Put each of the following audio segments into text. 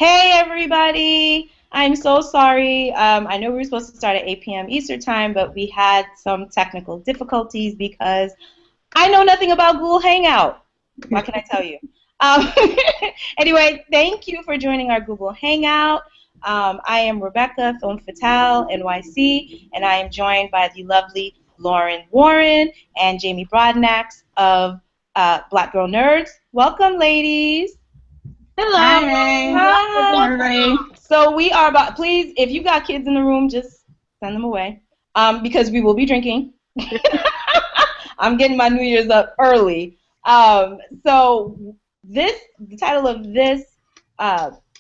Hey everybody! I'm so sorry. I know we were supposed to start at 8 p.m. Eastern time, but we had some technical difficulties because I know nothing about Google Hangout. What can I tell you? Um, anyway, thank you for joining our Google Hangout. I am Rebecca Thon Fatal, NYC, and I am joined by the lovely Lauren Warren and Jamie Broadnax of Black Girl Nerds. Welcome, ladies. Hello. Hi. Welcome, Hi. everybody. So we are about, please, if you got kids in the room, just send them away because we will be drinking. I'm getting my New Year's up early. So the title of this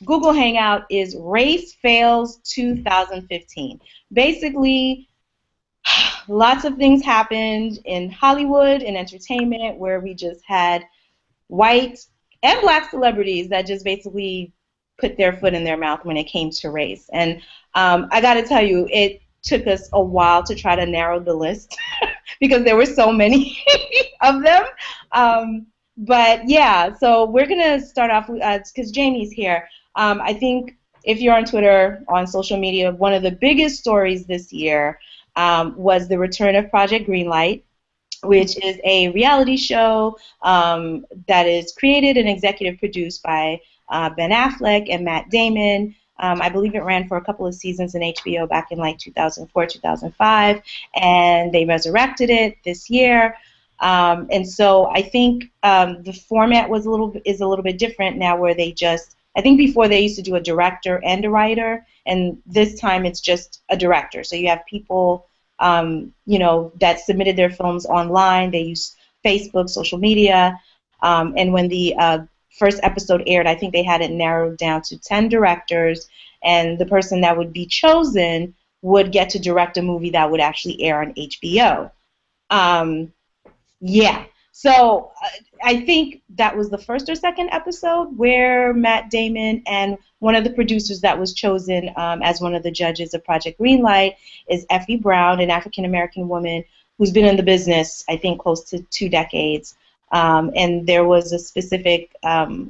Google Hangout is Race Fails 2015. Basically, lots of things happened in Hollywood and entertainment where we just had white and black celebrities that just basically put their foot in their mouth when it came to race. And I got to tell you, it took us a while to try to narrow the list because there were so many of them. But yeah, so we're going to start off because Jamie's here. I think if you're on Twitter, on social media, one of the biggest stories this year was the return of Project Greenlight, which is a reality show that is created and executive produced by Ben Affleck and Matt Damon. I believe it ran for a couple of seasons in HBO back in like 2004, 2005, and they resurrected it this year. And so I think the format is a little bit different now, where I think before they used to do a director and a writer, and this time it's just a director. So you have people that submitted their films online. They use Facebook, social media, and when the first episode aired, I think they had it narrowed down to 10 directors, and the person that would be chosen would get to direct a movie that would actually air on HBO. Yeah. So I think that was the first or second episode where Matt Damon and one of the producers that was chosen as one of the judges of Project Greenlight is Effie Brown, an African-American woman who's been in the business, I think, close to 2 decades. And there was a specific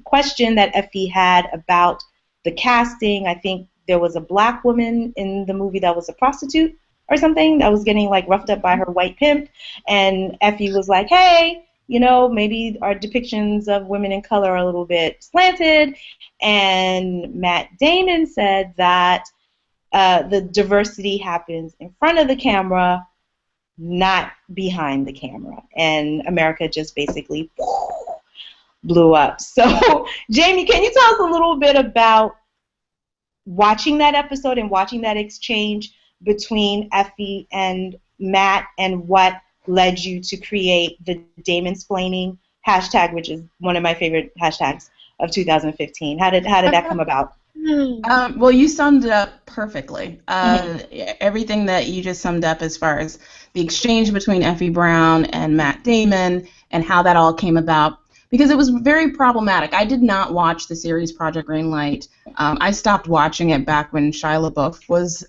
question that Effie had about the casting. I think there was a black woman in the movie that was a prostitute or something that was getting like roughed up by her white pimp, and Effie was like, hey, maybe our depictions of women in color are a little bit slanted, and Matt Damon said that the diversity happens in front of the camera, not behind the camera, and America just basically blew up. So, Jamie, can you tell us a little bit about watching that episode and watching that exchange between Effie and Matt, and what led you to create the Damon-splaining hashtag, which is one of my favorite hashtags of 2015? How did that come about? Well, you summed it up perfectly. Everything that you just summed up as far as the exchange between Effie Brown and Matt Damon and how that all came about, because it was very problematic. I did not watch the series Project Greenlight. I stopped watching it back when Shia LaBeouf was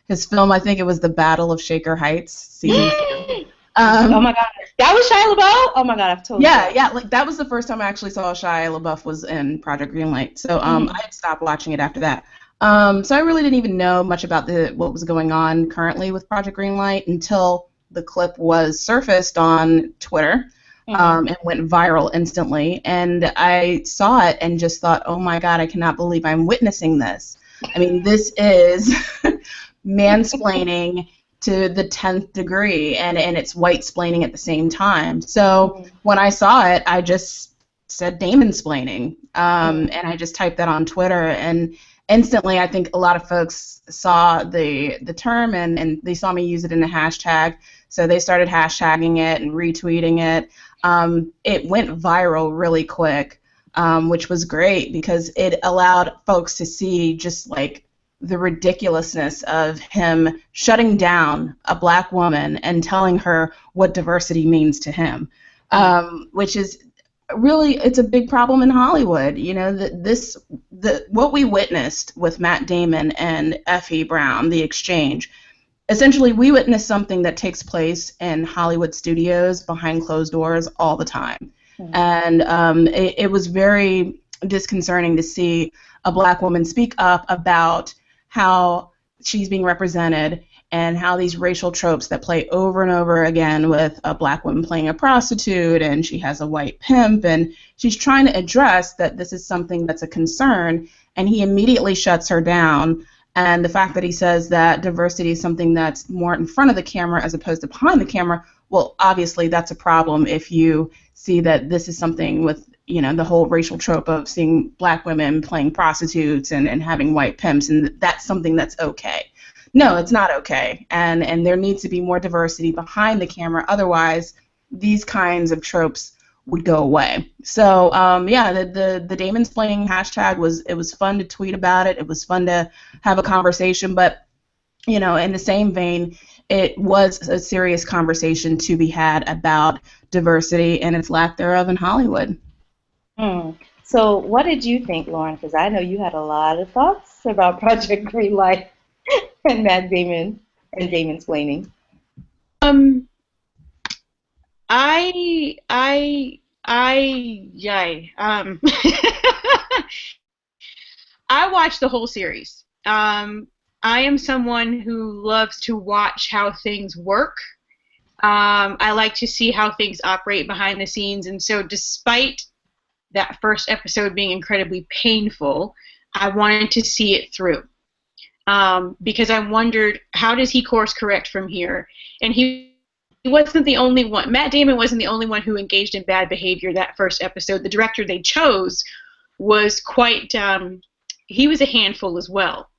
his film. I think it was The Battle of Shaker Heights, season 2. Oh my God, that was Shia LaBeouf? Oh my God, I've totally. Yeah, like that was the first time I actually saw Shia LaBeouf was in Project Greenlight. So I had stopped watching it after that. So I really didn't even know much about what was going on currently with Project Greenlight until the clip was surfaced on Twitter. And went viral instantly, and I saw it and just thought, oh my God, I cannot believe I'm witnessing this. I mean, this is mansplaining to the 10th degree, and it's white-splaining at the same time. So when I saw it, I just said Damon-splaining, and I just typed that on Twitter, and instantly I think a lot of folks saw the term, and they saw me use it in a hashtag, so they started hashtagging it and retweeting it. It went viral really quick, which was great because it allowed folks to see just like the ridiculousness of him shutting down a black woman and telling her what diversity means to him, which is really, it's a big problem in Hollywood. What we witnessed with Matt Damon and Effie Brown, the exchange, essentially, we witness something that takes place in Hollywood studios behind closed doors all the time. And it was very disconcerting to see a black woman speak up about how she's being represented and how these racial tropes that play over and over again with a black woman playing a prostitute and she has a white pimp, and she's trying to address that this is something that's a concern, and he immediately shuts her down. And the fact that he says that diversity is something that's more in front of the camera as opposed to behind the camera, well, obviously that's a problem if you see that this is something with, you know, the whole racial trope of seeing black women playing prostitutes and having white pimps, and that's something that's okay. No, it's not okay, and there needs to be more diversity behind the camera. Otherwise, these kinds of tropes would go away. So yeah, the Damon-splaining hashtag was fun to tweet about it. It was fun to have a conversation, but you know, in the same vein, it was a serious conversation to be had about diversity and its lack thereof in Hollywood. So what did you think, Lauren? Because I know you had a lot of thoughts about Project Greenlight and Matt Damon and Damon-splaining. Yay. I watched the whole series. I am someone who loves to watch how things work. I like to see how things operate behind the scenes, and so despite that first episode being incredibly painful, I wanted to see it through. Because I wondered, how does he course correct from here? And he wasn't the only one. Matt Damon wasn't the only one who engaged in bad behavior that first episode. The director they chose was quite, he was a handful as well.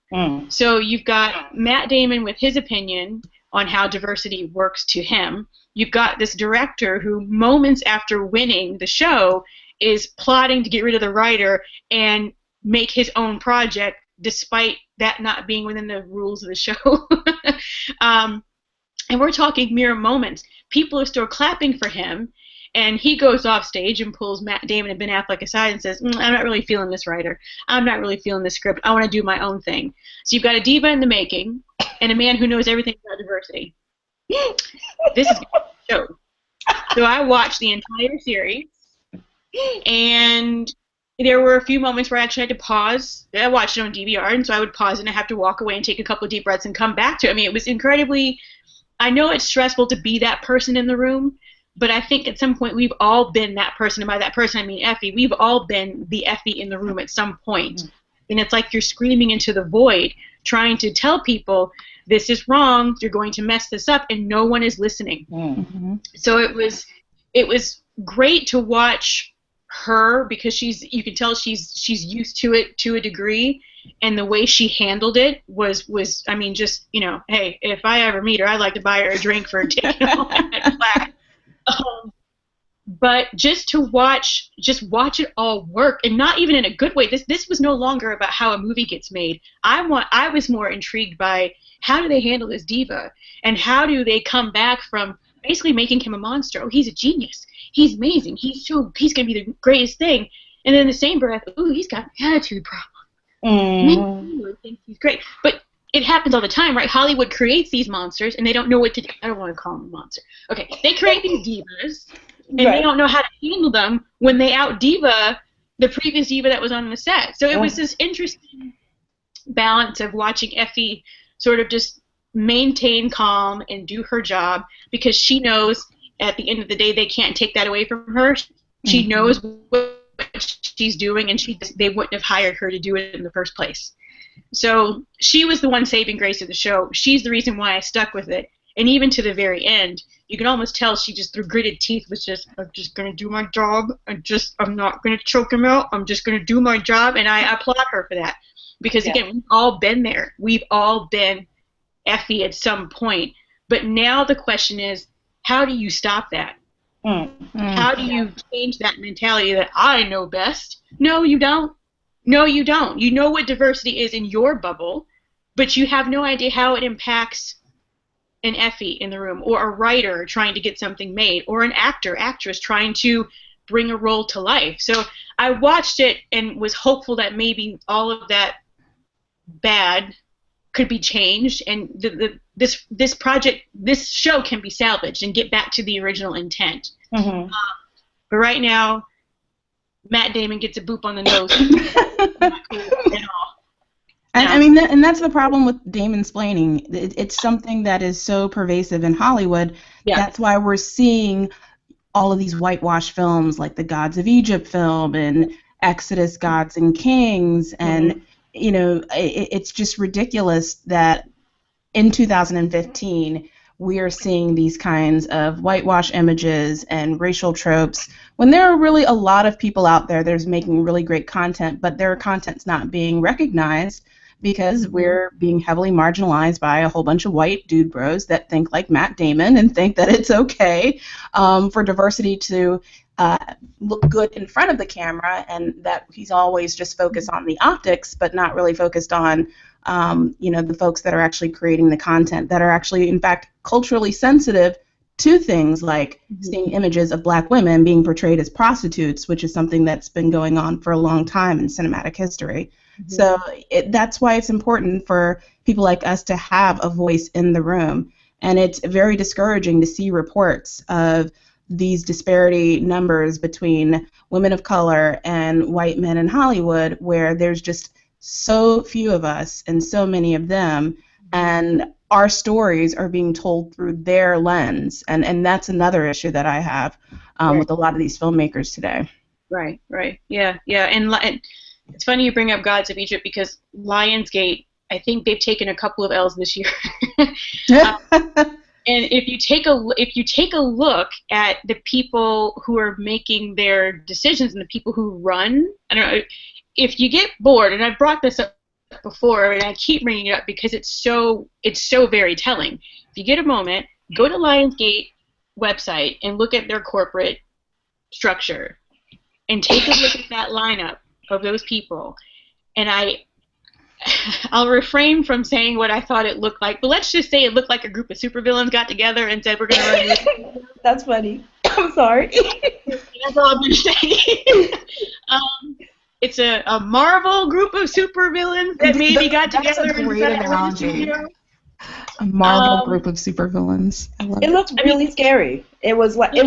So you've got Matt Damon with his opinion on how diversity works to him. You've got this director who, moments after winning the show, is plotting to get rid of the writer and make his own project, despite that not being within the rules of the show. And we're talking mere moments. People are still clapping for him, and he goes off stage and pulls Matt Damon and Ben Affleck aside and says, I'm not really feeling this writer. I'm not really feeling this script. I want to do my own thing. So you've got a diva in the making and a man who knows everything about diversity. This is a show. So I watched the entire series, and there were a few moments where I actually had to pause. I watched it on DVR, and so I would pause and I have to walk away and take a couple of deep breaths and come back to it. I mean, it was incredibly, I know it's stressful to be that person in the room, but I think at some point we've all been that person, and by that person I mean Effie. We've all been the Effie in the room at some point. And it's like you're screaming into the void, trying to tell people, this is wrong, you're going to mess this up, and no one is listening. So it was great to watch her, because you can tell she's used to it to a degree, and the way she handled it was I mean, just, you know, hey, if I ever meet her, I'd like to buy her a drink for taking all that flack. But just to watch it all work, and not even in a good way. This was no longer about how a movie gets made. I was more intrigued by, how do they handle this diva, and how do they come back from basically making him a monster? Oh, he's a genius. He's amazing. He's going to be the greatest thing. And then in the same breath, ooh, he's got an attitude problem. I think he's great. But it happens all the time, right? Hollywood creates these monsters, and they don't know what to do. I don't want to call them a monster. Okay, they create these divas, and they don't know how to handle them when they out-diva the previous diva that was on the set. So it was this interesting balance of watching Effie sort of just maintain calm and do her job, because she knows at the end of the day they can't take that away from her. She knows what she's doing, and they wouldn't have hired her to do it in the first place. So she was the one saving grace of the show. She's the reason why I stuck with it. And even to the very end, you can almost tell she just, through gritted teeth, was just, I'm just going to do my job. I'm not going to choke him out. I'm just going to do my job. And I applaud her for that. Because, again, we've all been there. We've all been Effie at some point. But now the question is, how do you stop that? How do you change that mentality that I know best? No, you don't. No, you don't. You know what diversity is in your bubble, but you have no idea how it impacts an Effie in the room, or a writer trying to get something made, or an actress trying to bring a role to life. So I watched it and was hopeful that maybe all of that bad could be changed, and this project, this show can be salvaged and get back to the original intent. But right now, Matt Damon gets a boop on the nose. Not cool at all. And, I mean, and that's the problem with Damon-splaining. It's something that is so pervasive in Hollywood. Yeah. That's why we're seeing all of these whitewash films like the Gods of Egypt film and Exodus, Gods and Kings. And, you know, it's just ridiculous that in 2015 we are seeing these kinds of whitewash images and racial tropes when there are really a lot of people out there that's making really great content, but their content's not being recognized because we're being heavily marginalized by a whole bunch of white dude bros that think like Matt Damon and think that it's okay for diversity to look good in front of the camera, and that he's always just focused on the optics but not really focused on you know, the folks that are actually creating the content, that are actually, in fact, culturally sensitive to things like seeing images of black women being portrayed as prostitutes, which is something that's been going on for a long time in cinematic history. So that's why it's important for people like us to have a voice in the room. And it's very discouraging to see reports of these disparity numbers between women of color and white men in Hollywood, where there's just so few of us and so many of them, and our stories are being told through their lens, and that's another issue that I have with a lot of these filmmakers today. Right, yeah, and it's funny you bring up Gods of Egypt because Lionsgate, I think they've taken a couple of L's this year. And if you take a look at the people who are making their decisions and the people who run, I don't know, if you get bored, and I've brought this up before, and I keep bringing it up because it's so very telling. If you get a moment, go to Lionsgate website and look at their corporate structure, and take a look at that lineup of those people. And I'll refrain from saying what I thought it looked like, but let's just say it looked like a group of supervillains got together and said, we're going to run this. That's funny. I'm sorry. That's all I'm going to say. It's a Marvel group of supervillains that maybe got together. That's a great analogy. A Marvel group of supervillains. It looked really scary. It was like it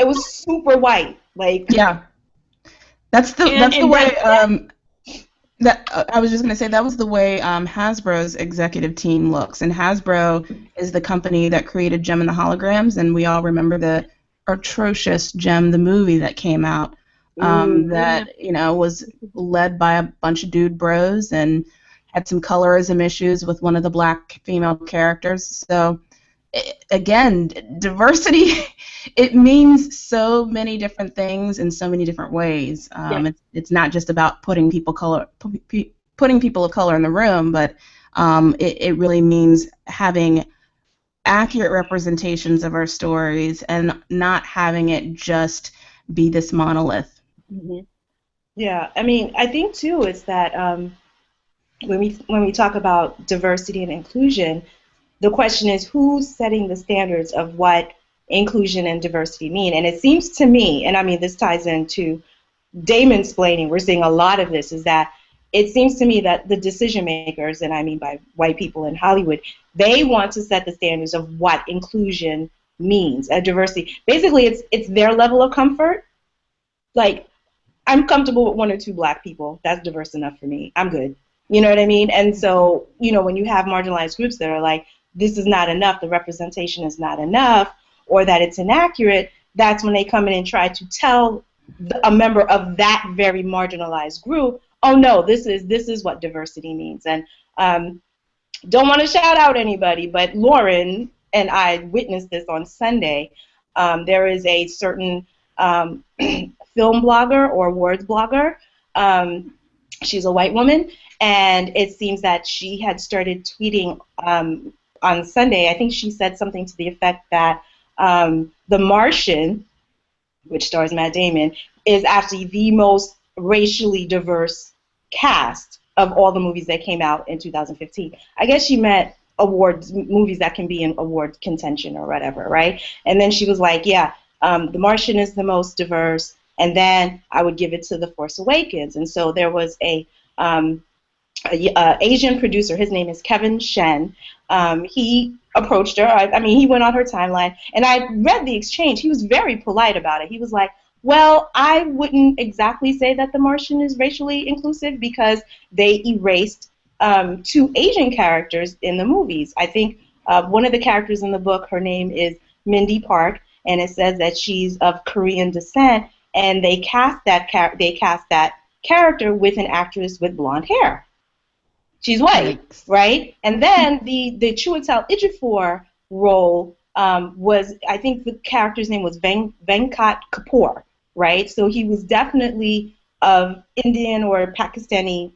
was super white. Like that's the way. I was just gonna say that was the way Hasbro's executive team looks, and Hasbro is the company that created Gem and the Holograms, and we all remember the atrocious Gem the movie that came out. That was led by a bunch of dude bros and had some colorism issues with one of the black female characters. So again, diversity, it means so many different things in so many different ways. It's not just about putting people of color in the room, but it really means having accurate representations of our stories and not having it just be this monolith. Yeah, I mean, I think too is that when we talk about diversity and inclusion, the question is who's setting the standards of what inclusion and diversity mean. And it seems to me, and I mean this ties into Damon-splaining, we're seeing a lot of this, is that it seems to me that the decision makers, and I mean by white people in Hollywood, they want to set the standards of what inclusion means, diversity. Basically, it's their level of comfort. Like, I'm comfortable with one or two black people. That's diverse enough for me. I'm good. You know what I mean? And so, when you have marginalized groups that are like, this is not enough, the representation is not enough, or that it's inaccurate, that's when they come in and try to tell a member of that very marginalized group, oh no, this is what diversity means. And don't want to shout out anybody, but Lauren and I witnessed this on Sunday. There is a certain film blogger or words blogger. She's a white woman, and it seems that she had started tweeting on Sunday. I think she said something to the effect that The Martian, which stars Matt Damon, is actually the most racially diverse cast of all the movies that came out in 2015. I guess she meant movies that can be in award contention or whatever, right? And then she was like, yeah, The Martian is the most diverse, and then I would give it to The Force Awakens. And so there was a Asian producer, his name is Kevin Shen. He approached her. I mean, he went on her timeline, and I read the exchange. He was very polite about it. He was like, Well, I wouldn't exactly say that The Martian is racially inclusive because they erased two Asian characters in the movies. I think one of the characters in the book, her name is Mindy Park, and it says that she's of Korean descent, and they cast that character with an actress with blonde hair. She's white, Yikes. right? And then the Chiwetel Ejiofor role was, I think the character's name was Venkat Kapoor, right? So he was definitely of Indian or Pakistani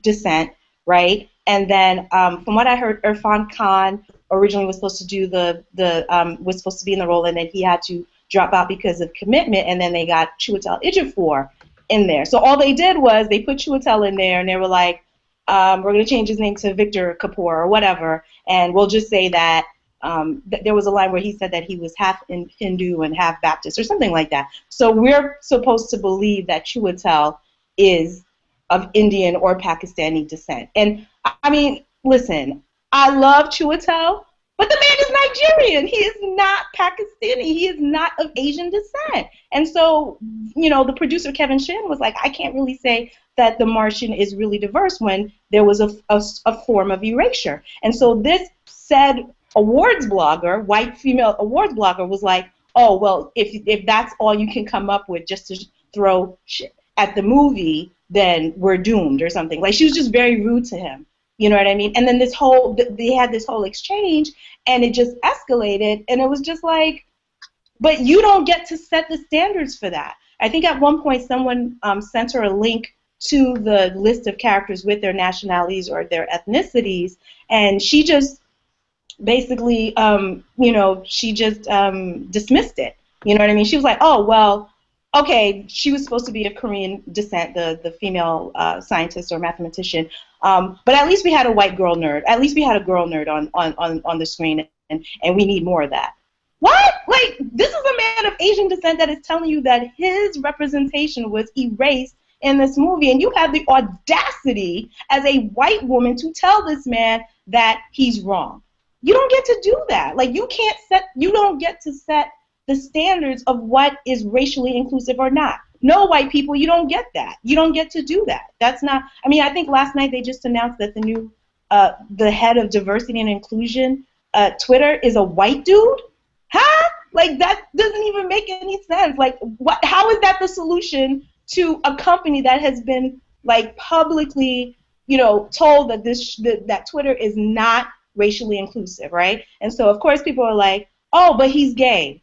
descent, right? And then from what I heard, Irfan Khan originally was supposed to do was supposed to be in the role, and then he had to drop out because of commitment, and then they got Chiwetel Ejiofor in there. So all they did was they put Chiwetel in there, and they were like, we're going to change his name to Victor Kapoor or whatever, and we'll just say that there was a line where he said that he was half Hindu and half Baptist or something like that. So we're supposed to believe that Chiwetel is of Indian or Pakistani descent. And I mean, listen, I love Chiwetel, but the man is Nigerian. He is not Pakistani. He is not of Asian descent. And so, the producer Kevin Shin was like, I can't really say that The Martian is really diverse when there was a form of erasure. And so this said awards blogger, white female awards blogger, was like, oh, well, if that's all you can come up with just to throw shit at the movie, then we're doomed or something. Like, she was just very rude to him. You know what I mean? And then they had this whole exchange, and it just escalated, and it was just like, but you don't get to set the standards for that. I think at one point someone sent her a link to the list of characters with their nationalities or their ethnicities, and she just basically, she just dismissed it. You know what I mean? She was like, oh, well, okay, she was supposed to be of Korean descent, the female scientist or mathematician, but at least we had a white girl nerd. At least we had a girl nerd on the screen, and we need more of that. What? Like, this is a man of Asian descent that is telling you that his representation was erased in this movie, and you have the audacity as a white woman to tell this man that he's wrong. You don't get to do that. Like, you don't get to set the standards of what is racially inclusive or not. No, white people, you don't get that. You don't get to do that. That's not, I mean, I think last night they just announced that the new, the head of diversity and inclusion, Twitter, is a white dude. Huh? Like, that doesn't even make any sense. Like, how is that the solution to a company that has been, like, publicly, told that that Twitter is not racially inclusive, right? And so, of course, people are like, oh, but he's gay.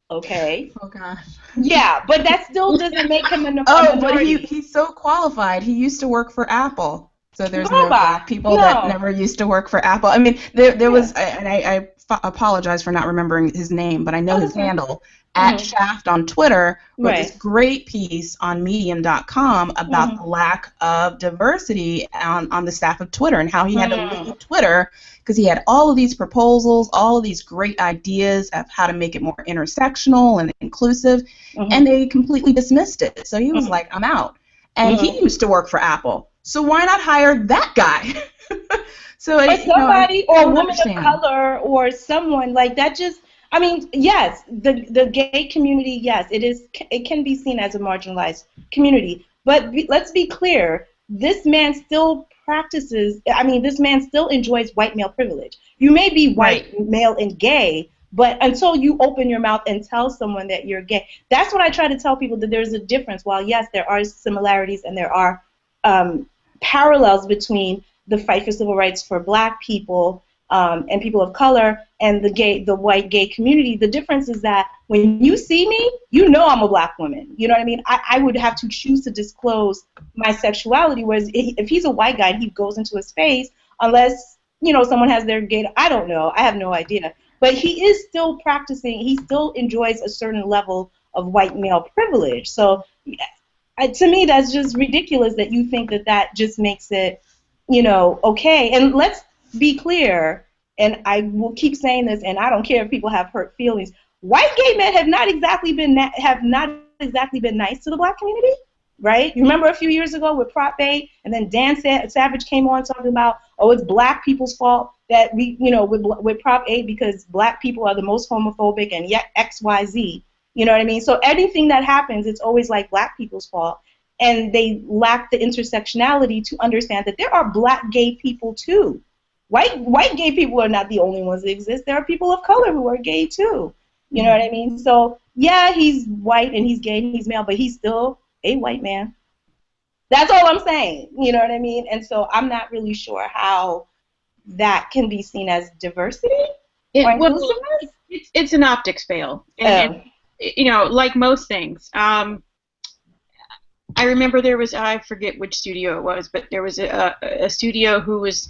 Okay. Oh gosh. Yeah, but that still doesn't make him a Oh, but minority. he's so qualified. He used to work for Apple. So there's no Baba, black people that never used to work for Apple. I mean, there was, and I apologize for not remembering his name, but I know his handle, at Shaft on Twitter, wrote this great piece on Medium.com about the lack of diversity on the staff of Twitter and how he had to leave Twitter because he had all of these proposals, all of these great ideas of how to make it more intersectional and inclusive, and they completely dismissed it. So he was like, I'm out. And he used to work for Apple. So why not hire that guy? So or somebody, or a woman of color, or someone like that. Just, I mean, yes, the gay community, yes, it can be seen as a marginalized community. But let's be clear, this man still practices. I mean, this man still enjoys white male privilege. You may be white male and gay, but until you open your mouth and tell someone that you're gay, that's what I try to tell people, that there's a difference. While yes, there are similarities and there are parallels between the fight for civil rights for black people and people of color and the white gay community, the difference is that when you see me, you know I'm a black woman. You know what I mean? I would have to choose to disclose my sexuality, whereas if he's a white guy and he goes into a space, unless, someone has their gay, I don't know, I have no idea. But he is still practicing, he still enjoys a certain level of white male privilege. So to me, that's just ridiculous that you think that just makes it, okay. And let's be clear, and I will keep saying this, and I don't care if people have hurt feelings. White gay men have not exactly been nice to the black community, right? You remember a few years ago with Prop 8, and then Dan Savage came on talking about, oh, it's black people's fault that we, with Prop 8 because black people are the most homophobic and yet XYZ. You know what I mean? So anything that happens, it's always like black people's fault. And they lack the intersectionality to understand that there are black gay people too. White gay people are not the only ones that exist. There are people of color who are gay too. You know what I mean? So yeah, he's white and he's gay and he's male, but he's still a white man. That's all I'm saying. You know what I mean? And so I'm not really sure how that can be seen as diversity or inclusiveness. It's an optics fail. And you know, like most things. I remember there was, I forget which studio it was, but there was a studio who was,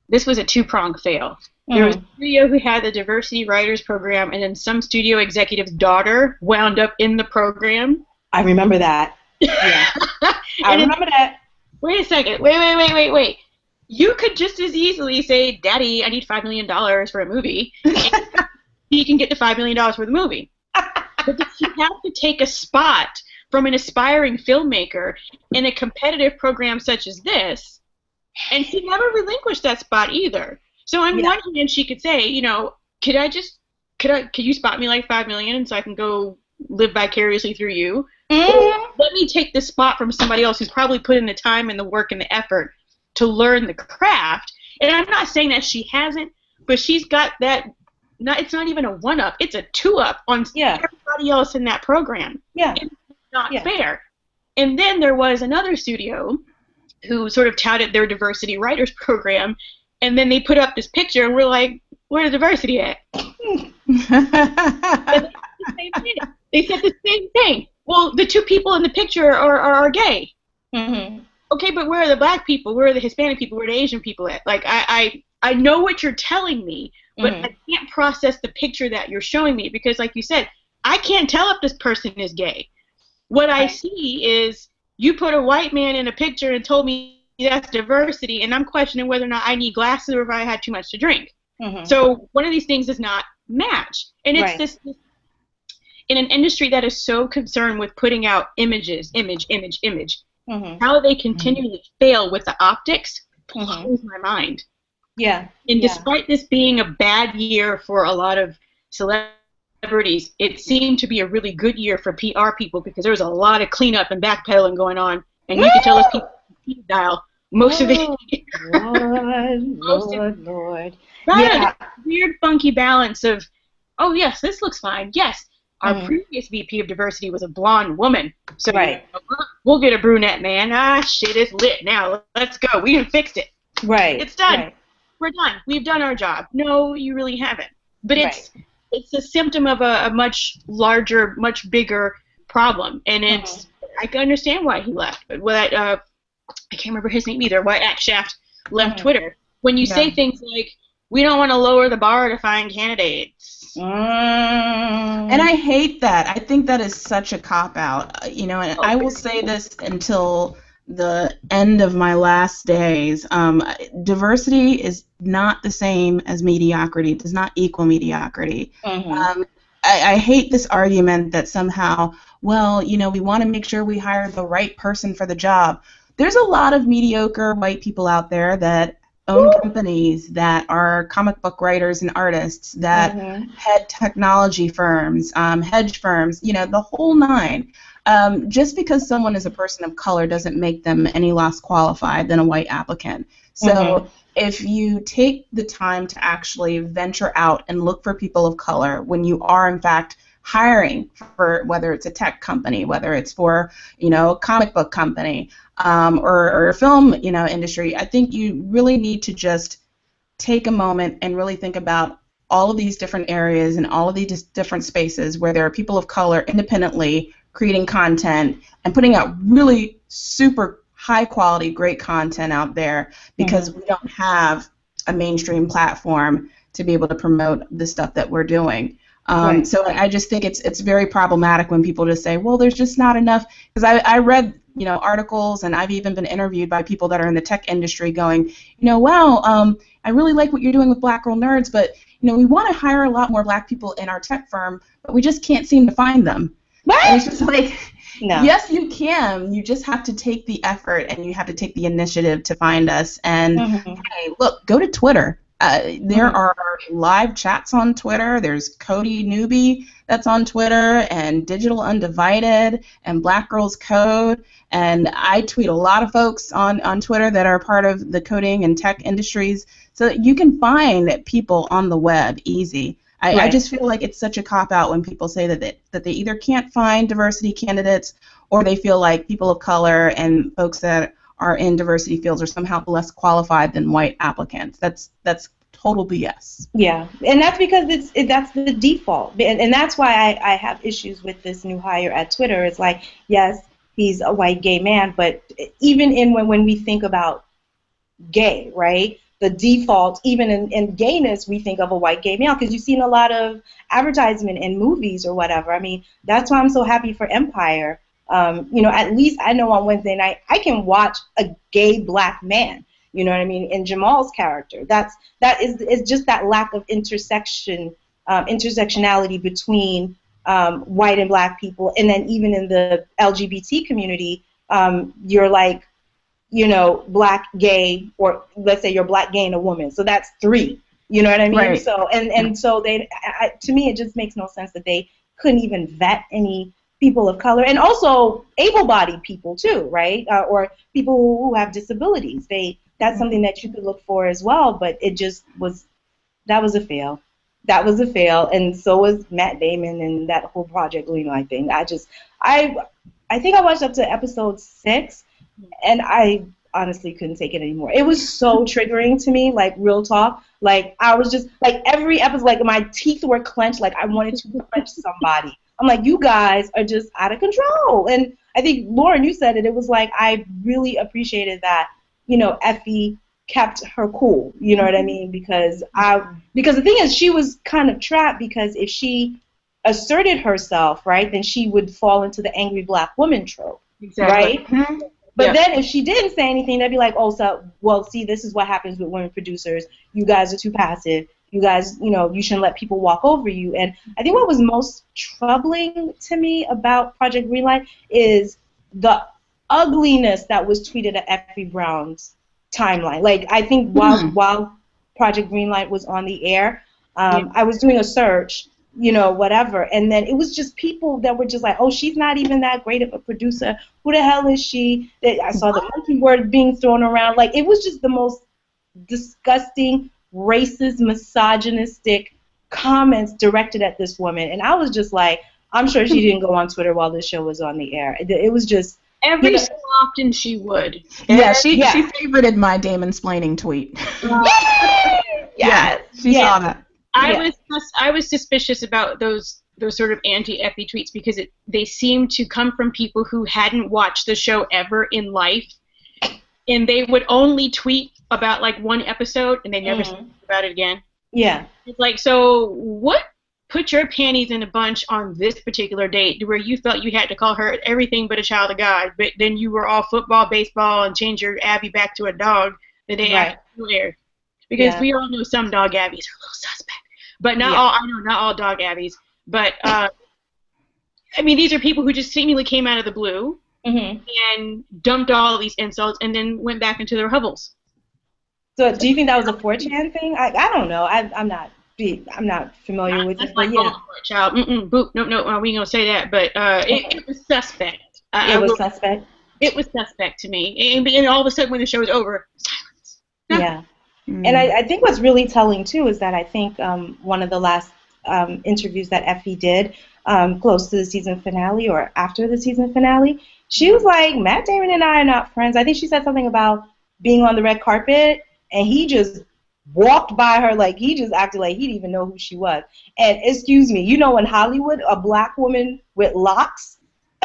this was a two-pronged fail. There was a studio who had the diversity writers program, and then some studio executive's daughter wound up in the program. I remember that. Yeah. I remember that. Wait a second. Wait. You could just as easily say, Daddy, I need $5 million for a movie. And he can get the $5 million for the movie. But does he have to take a spot from an aspiring filmmaker in a competitive program such as this? And she never relinquished that spot either. So on one hand, she could say, you know, could you spot me like $5 million so I can go live vicariously through you? Or let me take the spot from somebody else who's probably put in the time and the work and the effort to learn the craft. And I'm not saying that she hasn't, but she's got that. It's not even a 1-up. It's a 2-up on everybody else in that program. Yeah. It's not fair. And then there was another studio who sort of touted their diversity writers program, and then they put up this picture, and we're like, where's the diversity at? They said the same thing. Well, the two people in the picture are gay. Okay, but where are the black people? Where are the Hispanic people? Where are the Asian people at? Like, I know what you're telling me, but I can't process the picture that you're showing me because, like you said, I can't tell if this person is gay. What I see is you put a white man in a picture and told me that's diversity, and I'm questioning whether or not I need glasses or if I had too much to drink. So one of these things does not match. And it's this in an industry that is so concerned with putting out images, image, how they continually fail with the optics blows my mind. Yeah. And despite this being a bad year for a lot of celebrities, it seemed to be a really good year for PR people because there was a lot of cleanup and backpedaling going on, and you could tell us people dial most of the Lord. That weird, funky balance of, oh yes, this looks fine. Yes, our previous VP of diversity was a blonde woman, so we'll get a brunette man. Ah, shit, it's lit now. Let's go. We can fix it. Right. It's done. We're done. We've done our job. No, you really haven't. But it's a symptom of a much larger, much bigger problem, and it's I can understand why he left. But I can't remember his name either. Why Shaft left Twitter? When you say things like, "We don't want to lower the bar to find candidates," and I hate that. I think that is such a cop out. You know, and I will say this until the end of my last days. Diversity is not the same as mediocrity. It does not equal mediocrity. I hate this argument that somehow, well, you know, we want to make sure we hire the right person for the job. There's a lot of mediocre white people out there that own companies, that are comic book writers and artists, that head technology firms, hedge firms, you know, the whole nine. Just because someone is a person of color doesn't make them any less qualified than a white applicant. So if you take the time to actually venture out and look for people of color when you are, in fact, hiring for whether it's a tech company, whether it's for, you know, a comic book company, or a film, you know, industry, I think you really need to just take a moment and really think about all of these different areas and all of these different spaces where there are people of color independently creating content and putting out really super high quality, great content out there because we don't have a mainstream platform to be able to promote the stuff that we're doing. So I just think it's very problematic when people just say, well, there's just not enough. Because I read, you know, articles, and I've even been interviewed by people that are in the tech industry going, you know, wow, I really like what you're doing with Black Girl Nerds, but, you know, we want to hire a lot more black people in our tech firm, but we just can't seem to find them. And it's just like, yes, you can. You just have to take the effort and you have to take the initiative to find us. And hey, look, go to Twitter. There are live chats on Twitter. There's Cody Newbie that's on Twitter, and Digital Undivided, and Black Girls Code. And I tweet a lot of folks on Twitter that are part of the coding and tech industries, so that you can find people on the web easy. I just feel like it's such a cop-out when people say that they either can't find diversity candidates, or they feel like people of color and folks that are in diversity fields are somehow less qualified than white applicants. That's total BS. Yeah, and that's because that's the default, and that's why I have issues with this new hire at Twitter. It's like, yes, he's a white gay man, but even when we think about gay, right? The default, even in gayness, we think of a white gay male, because you've seen a lot of advertisement in movies or whatever. I mean, that's why I'm so happy for Empire. At least I know on Wednesday night I can watch a gay black man. You know what I mean? In Jamal's character, that is just that lack of intersectionality between white and black people, and then even in the LGBT community, you're like, black, gay, or let's say you're black, gay, and a woman. So that's 3. You know what I mean? Right. So so to me, it just makes no sense that they couldn't even vet any people of color, and also able-bodied people too, right? Or people who have disabilities. That's something that you could look for as well. But it just was a fail. That was a fail, and so was Matt Damon and that whole Project Greenlight thing. I think I watched up to episode 6. And I honestly couldn't take it anymore. It was so triggering to me, like, real talk. Like, I was just, like, every episode, like, my teeth were clenched, like, I wanted to punch somebody. I'm like, you guys are just out of control. And I think, Lauren, you said it. It was like, I really appreciated that, Effie kept her cool. You know what I mean? Because the thing is, she was kind of trapped, because if she asserted herself, right, then she would fall into the angry black woman trope. Exactly. Right? But then if she didn't say anything, they'd be like, oh, so, well, see, this is what happens with women producers. You guys are too passive. You guys, you shouldn't let people walk over you. And I think what was most troubling to me about Project Greenlight is the ugliness that was tweeted at Effie Brown's timeline. Like, I think while Project Greenlight was on the air, I was doing a search, whatever. And then it was just people that were just like, oh, she's not even that great of a producer. Who the hell is she? I saw the monkey word being thrown around. Like, it was just the most disgusting, racist, misogynistic comments directed at this woman. And I was just like, I'm sure she didn't go on Twitter while this show was on the air. It was just... Every so often she would. Yeah, she favorited my Damon-splaining tweet. Yes. She saw that. I was suspicious about those sort of anti-Effie tweets, because they seemed to come from people who hadn't watched the show ever in life, and they would only tweet about like one episode, and they never speak about it again. Yeah. It's like, so what put your panties in a bunch on this particular date where you felt you had to call her everything but a child of God, but then you were all football, baseball, and change your Abby back to a dog the day after you aired? Because we all know some dog Abbies are a little suspect. But not all dog Abbies. But, I mean, these are people who just seemingly came out of the blue and dumped all these insults and then went back into their hovels. So do you think that was a 4chan thing? I don't know. I'm not familiar with it. But yeah. Child. Boop. No, we ain't going to say that. But it was suspect. It was suspect? It was suspect to me. And all of a sudden when the show was over, silence. Yeah. And I think what's really telling, too, is that I think one of the last interviews that Effie did close to the season finale or after the season finale, she was like, Matt Damon and I are not friends. I think she said something about being on the red carpet, and he just walked by her like he just acted like he didn't even know who she was. And excuse me, in Hollywood, a black woman with locks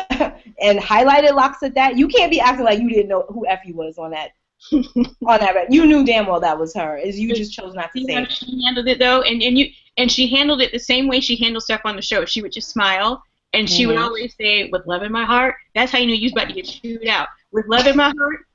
and highlighted locks at that, you can't be acting like you didn't know who Effie was on that. You knew damn well that was her. You just chose not to say it. She handled it though, and she handled it the same way she handled stuff on the show. She would just smile, and she would always say, "With love in my heart." That's how you knew you was about to get chewed out. With love in my heart,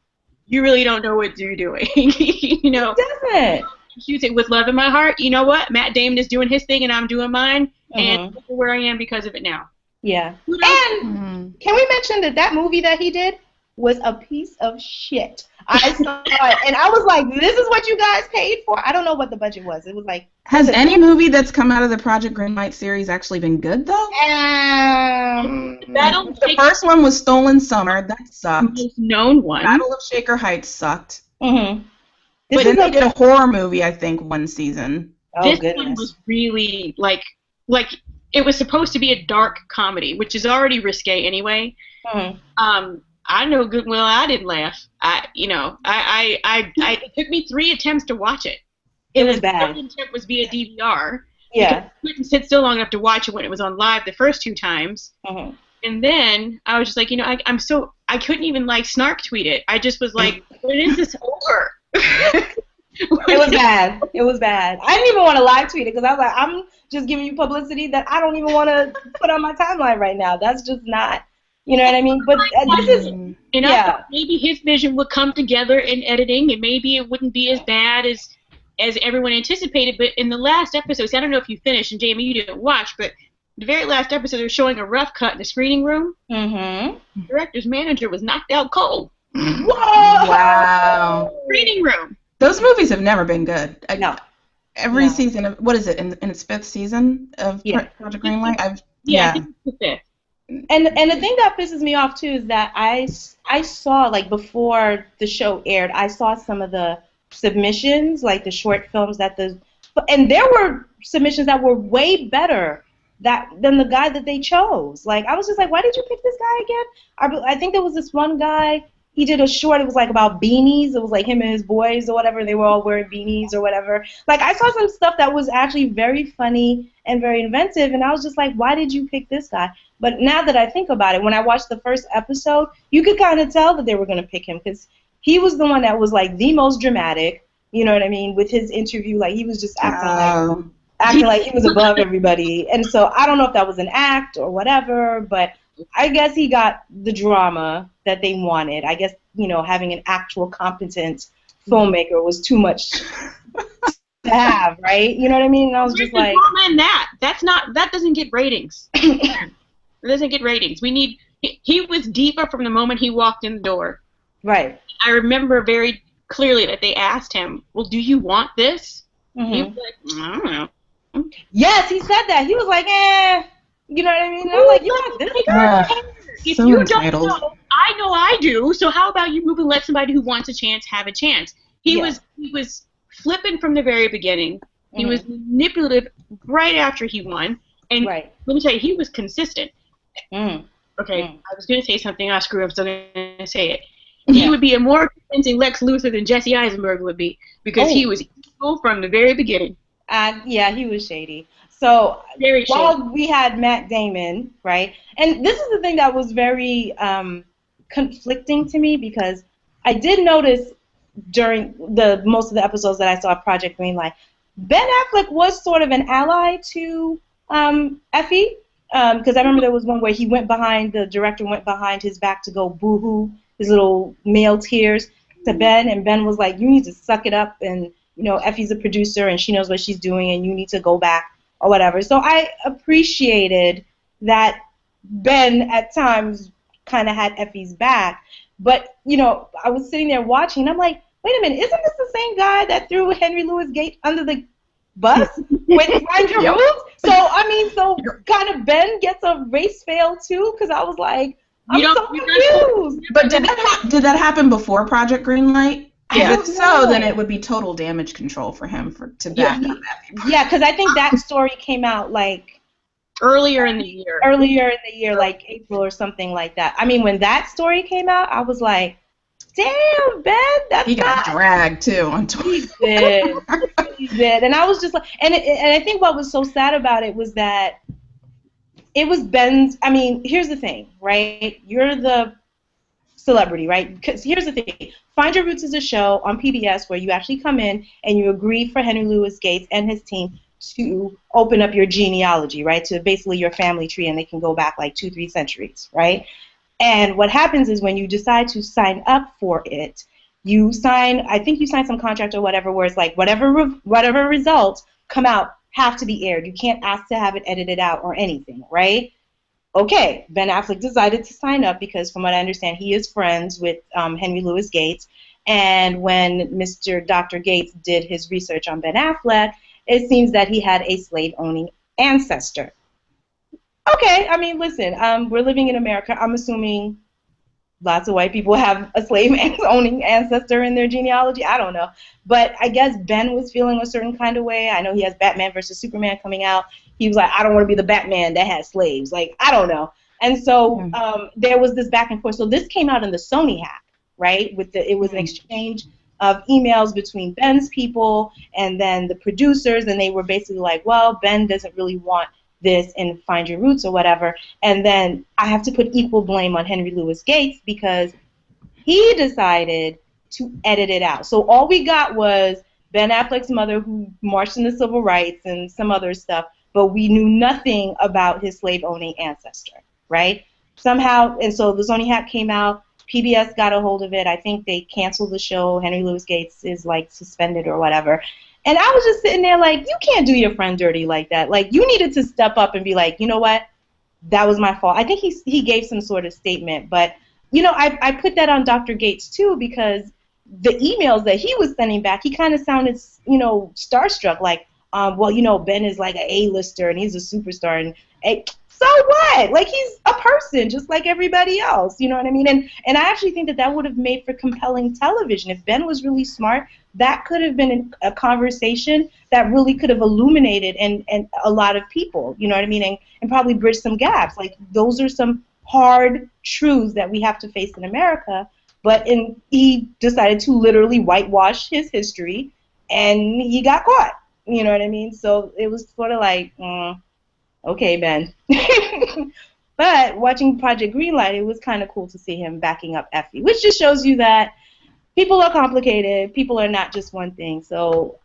you really don't know what you're doing. It doesn't. She would say, "With love in my heart, you know what? Matt Damon is doing his thing, and I'm doing mine, and look where I am because of it now." Yeah. And can we mention that movie that he did was a piece of shit. I saw it, and I was like, "This is what you guys paid for." I don't know what the budget was. It was like. Has any movie that's come out of the Project Greenlight series actually been good though? The first one was Stolen Summer. That sucked. Most known one. Battle of Shaker Heights sucked. Mm-hmm. But then they did a horror movie, I think, one season. This one was really like it was supposed to be a dark comedy, which is already risque anyway. Mm-hmm. I know good well I didn't laugh. It took me 3 attempts to watch it. It was bad. The third attempt was via DVR. Yeah. I couldn't sit still long enough to watch it when it was on live the first 2 times. Mm-hmm. And then I was just like, I couldn't even like snark tweet it. I just was like, when is this over? It was bad. It was bad. I didn't even want to live tweet it because I was like, I'm just giving you publicity that I don't even want to put on my timeline right now. That's just not, you know what I mean? But this is, and I thought maybe his vision would come together in editing, and maybe it wouldn't be as bad as everyone anticipated. But in the last episode, see, I don't know if you finished, and Jamie, you didn't watch, but the very last episode, they're showing a rough cut in the screening room. Mm-hmm. The director's manager was knocked out cold. Whoa! Wow. Screening room. Those movies have never been good. No. Every season of, what is it, in its 5th season of Project Greenlight? I think it's the 5th. And the thing that pisses me off too is that I saw, like, before the show aired, I saw some of the submissions, like the short films and there were submissions that were way better than the guy that they chose. Like, I was just like, why did you pick this guy again? I think there was this one guy. He did a short, it was like about beanies. It was like him and his boys or whatever. They were all wearing beanies or whatever. Like, I saw some stuff that was actually very funny and very inventive, and I was just like, why did you pick this guy? But now that I think about it, when I watched the first episode, you could kind of tell that they were going to pick him because he was the one that was, like, the most dramatic, you know what I mean, with his interview. Like, he was just acting like he was above everybody. And so I don't know if that was an act or whatever, but I guess he got the drama that they wanted. I guess, having an actual competent filmmaker was too much to have, right? You know what I mean? And I was just like, drama in that doesn't get ratings. It doesn't get ratings. He was deeper from the moment he walked in the door. Right. I remember very clearly that they asked him, well, do you want this? Mm-hmm. He was like, I don't know. Yes, he said that. He was like, you know what I mean? And I'm like, you want this guy? If so you entitled. don't know I do, so how about you move and let somebody who wants a chance have a chance? He was flippant from the very beginning. He Mm-hmm. was manipulative right after he won. And let me tell you, he was consistent. Mm. Okay, Mm. I was going to say something. I screw up, so I'm going to say it. He would be a more convincing Lex Luthor than Jesse Eisenberg would be because he was evil from the very beginning. He was shady. So Very while we had Matt Damon, right, and this is the thing that was very conflicting to me because I did notice during most of the episodes that I saw of Project Greenlight, Ben Affleck was sort of an ally to Effie because I remember there was one where the director went behind his back to go boo-hoo, his little male tears to Ben, and Ben was like, you need to suck it up, and Effie's a producer and she knows what she's doing and you need to go back or whatever. So I appreciated that Ben at times kind of had Effie's back. But, I was sitting there watching and I'm like, wait a minute, isn't this the same guy that threw Henry Louis Gates under the bus with Find Your Roots? So kind of Ben gets a race fail too because I was like, I'm so confused. But did that happen before Project Greenlight? Yeah. If so, then it would be total damage control for him to back up that. Yeah, because I think that story came out like earlier in the year. Like April or something like that. I mean, when that story came out, I was like, damn, Ben, he got dragged too on Twitter. He did. And I was just like, and I think what was so sad about it was that it was Ben's. I mean, here's the thing, right? You're the celebrity, right? Because here's the thing. Find Your Roots is a show on PBS where you actually come in and you agree for Henry Louis Gates and his team to open up your genealogy, right, to basically your family tree, and they can go back like 2-3 centuries, right? And what happens is when you decide to sign up for it, I think you sign some contract or whatever where it's like whatever results come out have to be aired. You can't ask to have it edited out or anything, right? Okay, Ben Affleck decided to sign up because, from what I understand, he is friends with Henry Louis Gates, And when Mr. Dr. Gates did his research on Ben Affleck, it seems that he had a slave-owning ancestor. Okay, I mean, listen, we're living in America. I'm assuming lots of white people have a slave-owning ancestor in their genealogy. I don't know. But I guess Ben was feeling a certain kind of way. I know he has Batman versus Superman coming out. He was like, I don't want to be the Batman that has slaves. Like, I don't know. And so there was this back and forth. So this came out in the Sony hack, right? It was an exchange of emails between Ben's people and then the producers, and they were basically like, well, Ben doesn't really want this in Find Your Roots or whatever. And then I have to put equal blame on Henry Louis Gates because he decided to edit it out. So all we got was Ben Affleck's mother who marched in the civil rights and some other stuff, but we knew nothing about his slave-owning ancestor, right? Somehow, and so the Sony hack came out. PBS got a hold of it. I think they canceled the show. Henry Louis Gates is like suspended or whatever. And I was just sitting there like, you can't do your friend dirty like that. Like, you needed to step up and be like, you know what? That was my fault. I think he gave some sort of statement. But, you know, I put that on Dr. Gates, too, because the emails that he was sending back, he kind of sounded, you know, starstruck. Like, well, you know, Ben is like an A-lister and he's a superstar. And so what? Like, he's a person just like everybody else. You know what I mean? And I actually think that would have made for compelling television. If Ben was really smart, that could have been a conversation that really could have illuminated and a lot of people, you know what I mean, and probably bridged some gaps. Like, those are some hard truths that we have to face in America, but he decided to literally whitewash his history, and he got caught, you know what I mean? So it was sort of like, okay, Ben. But watching Project Greenlight, it was kind of cool to see him backing up Effie, which just shows you that people are complicated. People are not just one thing. So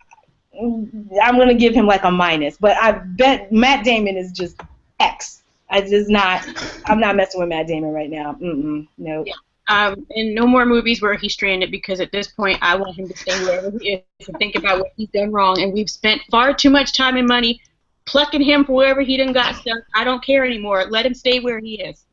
I'm going to give him like a minus. But I bet Matt Damon is just X. I'm not messing with Matt Damon right now. No. Yeah. And no more movies where he's stranded, because at this point I want him to stay wherever he is and think about what he's done wrong. And we've spent far too much time and money plucking him for wherever he done got stuff. I don't care anymore. Let him stay where he is.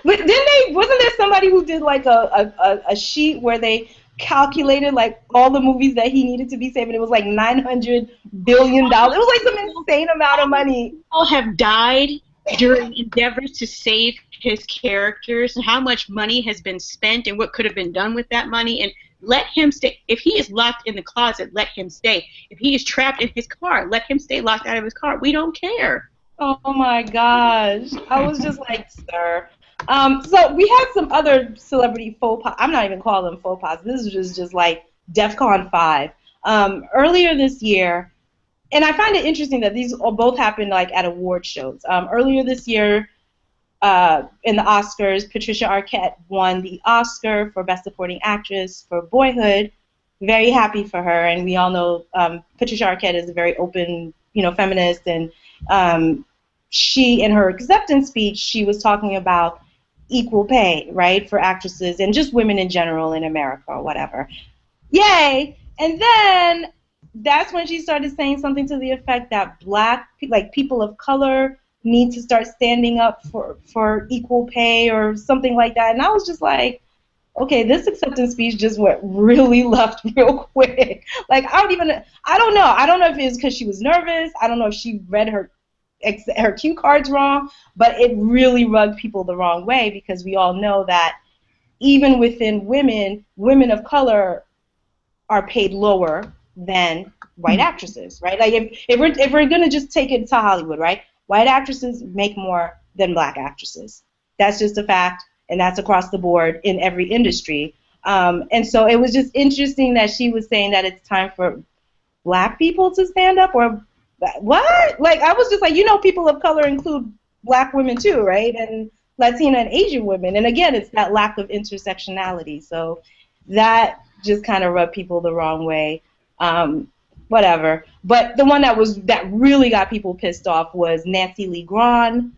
But wasn't there somebody who did like a sheet where they calculated like all the movies that he needed to be saving? It was like $900 billion. It was like some insane amount of money. People have died during endeavors to save his characters, and how much money has been spent and what could have been done with that money. And let him stay. If he is locked in the closet, let him stay. If he is trapped in his car, let him stay locked out of his car. We don't care. Oh my gosh. I was just like, sir. So we had some other celebrity faux pas. I'm not even calling them faux pas. This is just like DEFCON 5. Earlier this year, and I find it interesting that these both happened like at award shows. Earlier this year, in the Oscars, Patricia Arquette won the Oscar for Best Supporting Actress for Boyhood. Very happy for her, and we all know Patricia Arquette is a very open, feminist, and she, in her acceptance speech, she was talking about equal pay, right, for actresses and just women in general in America or whatever. Yay! And then that's when she started saying something to the effect that people of color need to start standing up for equal pay or something like that. And I was just like, okay, this acceptance speech just went really left real quick. Like, I don't know. I don't know if it was because she was nervous. I don't know if she read her cue cards wrong, but it really rubbed people the wrong way, because we all know that even within women of color are paid lower than white actresses, right? Like, if we're gonna just take it to Hollywood, right? White actresses make more than black actresses. That's just a fact, and that's across the board in every industry. And so it was just interesting that she was saying that it's time for black people to stand up, or what? Like, I was just like, people of color include black women too, right? And Latina and Asian women. And again, it's that lack of intersectionality. So that just kind of rubbed people the wrong way. Whatever. But the one that really got people pissed off was Nancy Lee Grahn.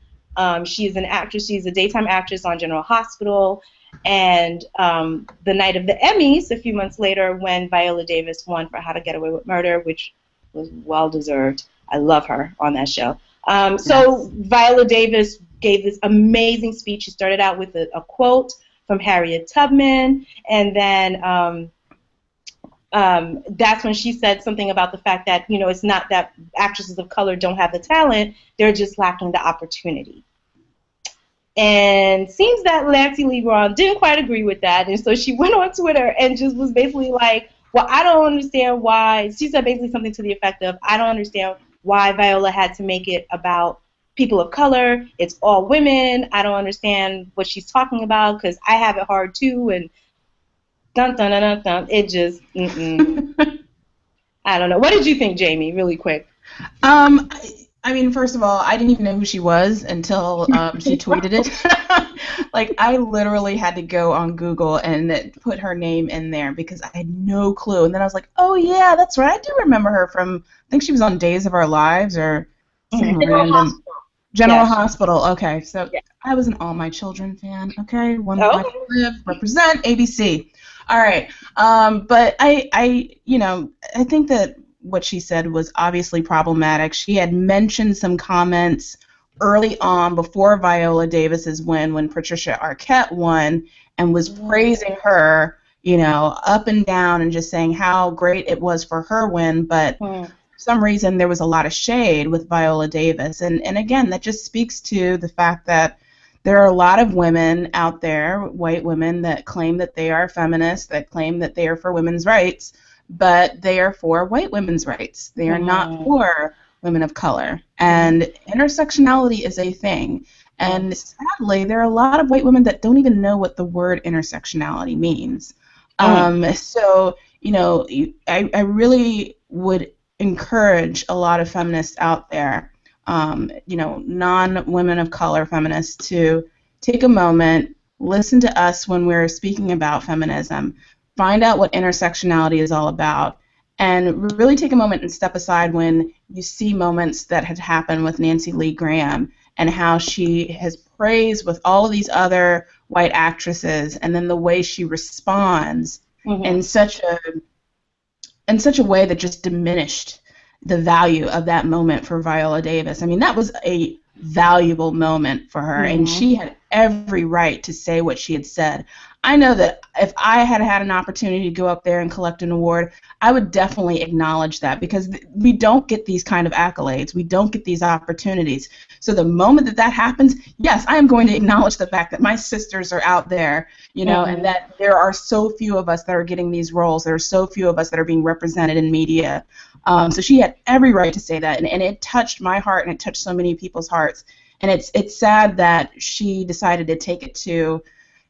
She is an actress. She's a daytime actress on General Hospital. And the night of the Emmys, a few months later, when Viola Davis won for How to Get Away with Murder, which was well-deserved. I love her on that show. So Viola Davis gave this amazing speech. She started out with a quote from Harriet Tubman, and then that's when she said something about the fact that, you know, it's not that actresses of color don't have the talent, they're just lacking the opportunity. And seems that Nancy Lee Grahn didn't quite agree with that, and so she went on Twitter and just was basically like, well, I don't understand why, she said basically something to the effect of, I don't understand why Viola had to make it about people of color. It's all women. I don't understand what she's talking about because I have it hard too, and dun dun dun dun dun. It just, I don't know. What did you think, Jamie, really quick? I mean, first of all, I didn't even know who she was until she tweeted it. Like, I literally had to go on Google and put her name in there because I had no clue. And then I was like, oh, yeah, that's right. I do remember her from, I think she was on Days of Our Lives or some random. General Hospital. Okay, so I was an All My Children fan. Okay, One Life to Live, represent ABC. All right, but I think that what she said was obviously problematic. She had mentioned some comments early on before Viola Davis's win when Patricia Arquette won and was praising her, you know, up and down and just saying how great it was for her win, but for some reason there was a lot of shade with Viola Davis. And again, that just speaks to the fact that there are a lot of women out there, white women, that claim that they are feminists, that claim that they are for women's rights, but they are for white women's rights. They are not for women of color. And intersectionality is a thing. And sadly, there are a lot of white women that don't even know what the word intersectionality means. So, you know, I really would encourage a lot of feminists out there, you know, non-women of color feminists, to take a moment, listen to us when we're speaking about feminism, find out what intersectionality is all about, and really take a moment and step aside when you see moments that had happened with Nancy Lee Graham and how she has praised with all of these other white actresses, and then the way she responds in such a way that just diminished the value of that moment for Viola Davis. I mean, that was a valuable moment for her, and she had every right to say what she had said. I know that if I had had an opportunity to go up there and collect an award, I would definitely acknowledge that, because we don't get these kind of accolades. We don't get these opportunities. So the moment that that happens, yes, I am going to acknowledge the fact that my sisters are out there, you know, and that there are so few of us that are getting these roles. There are so few of us that are being represented in media. So she had every right to say that, and it touched my heart, and it touched so many people's hearts. And it's sad that she decided to take it to,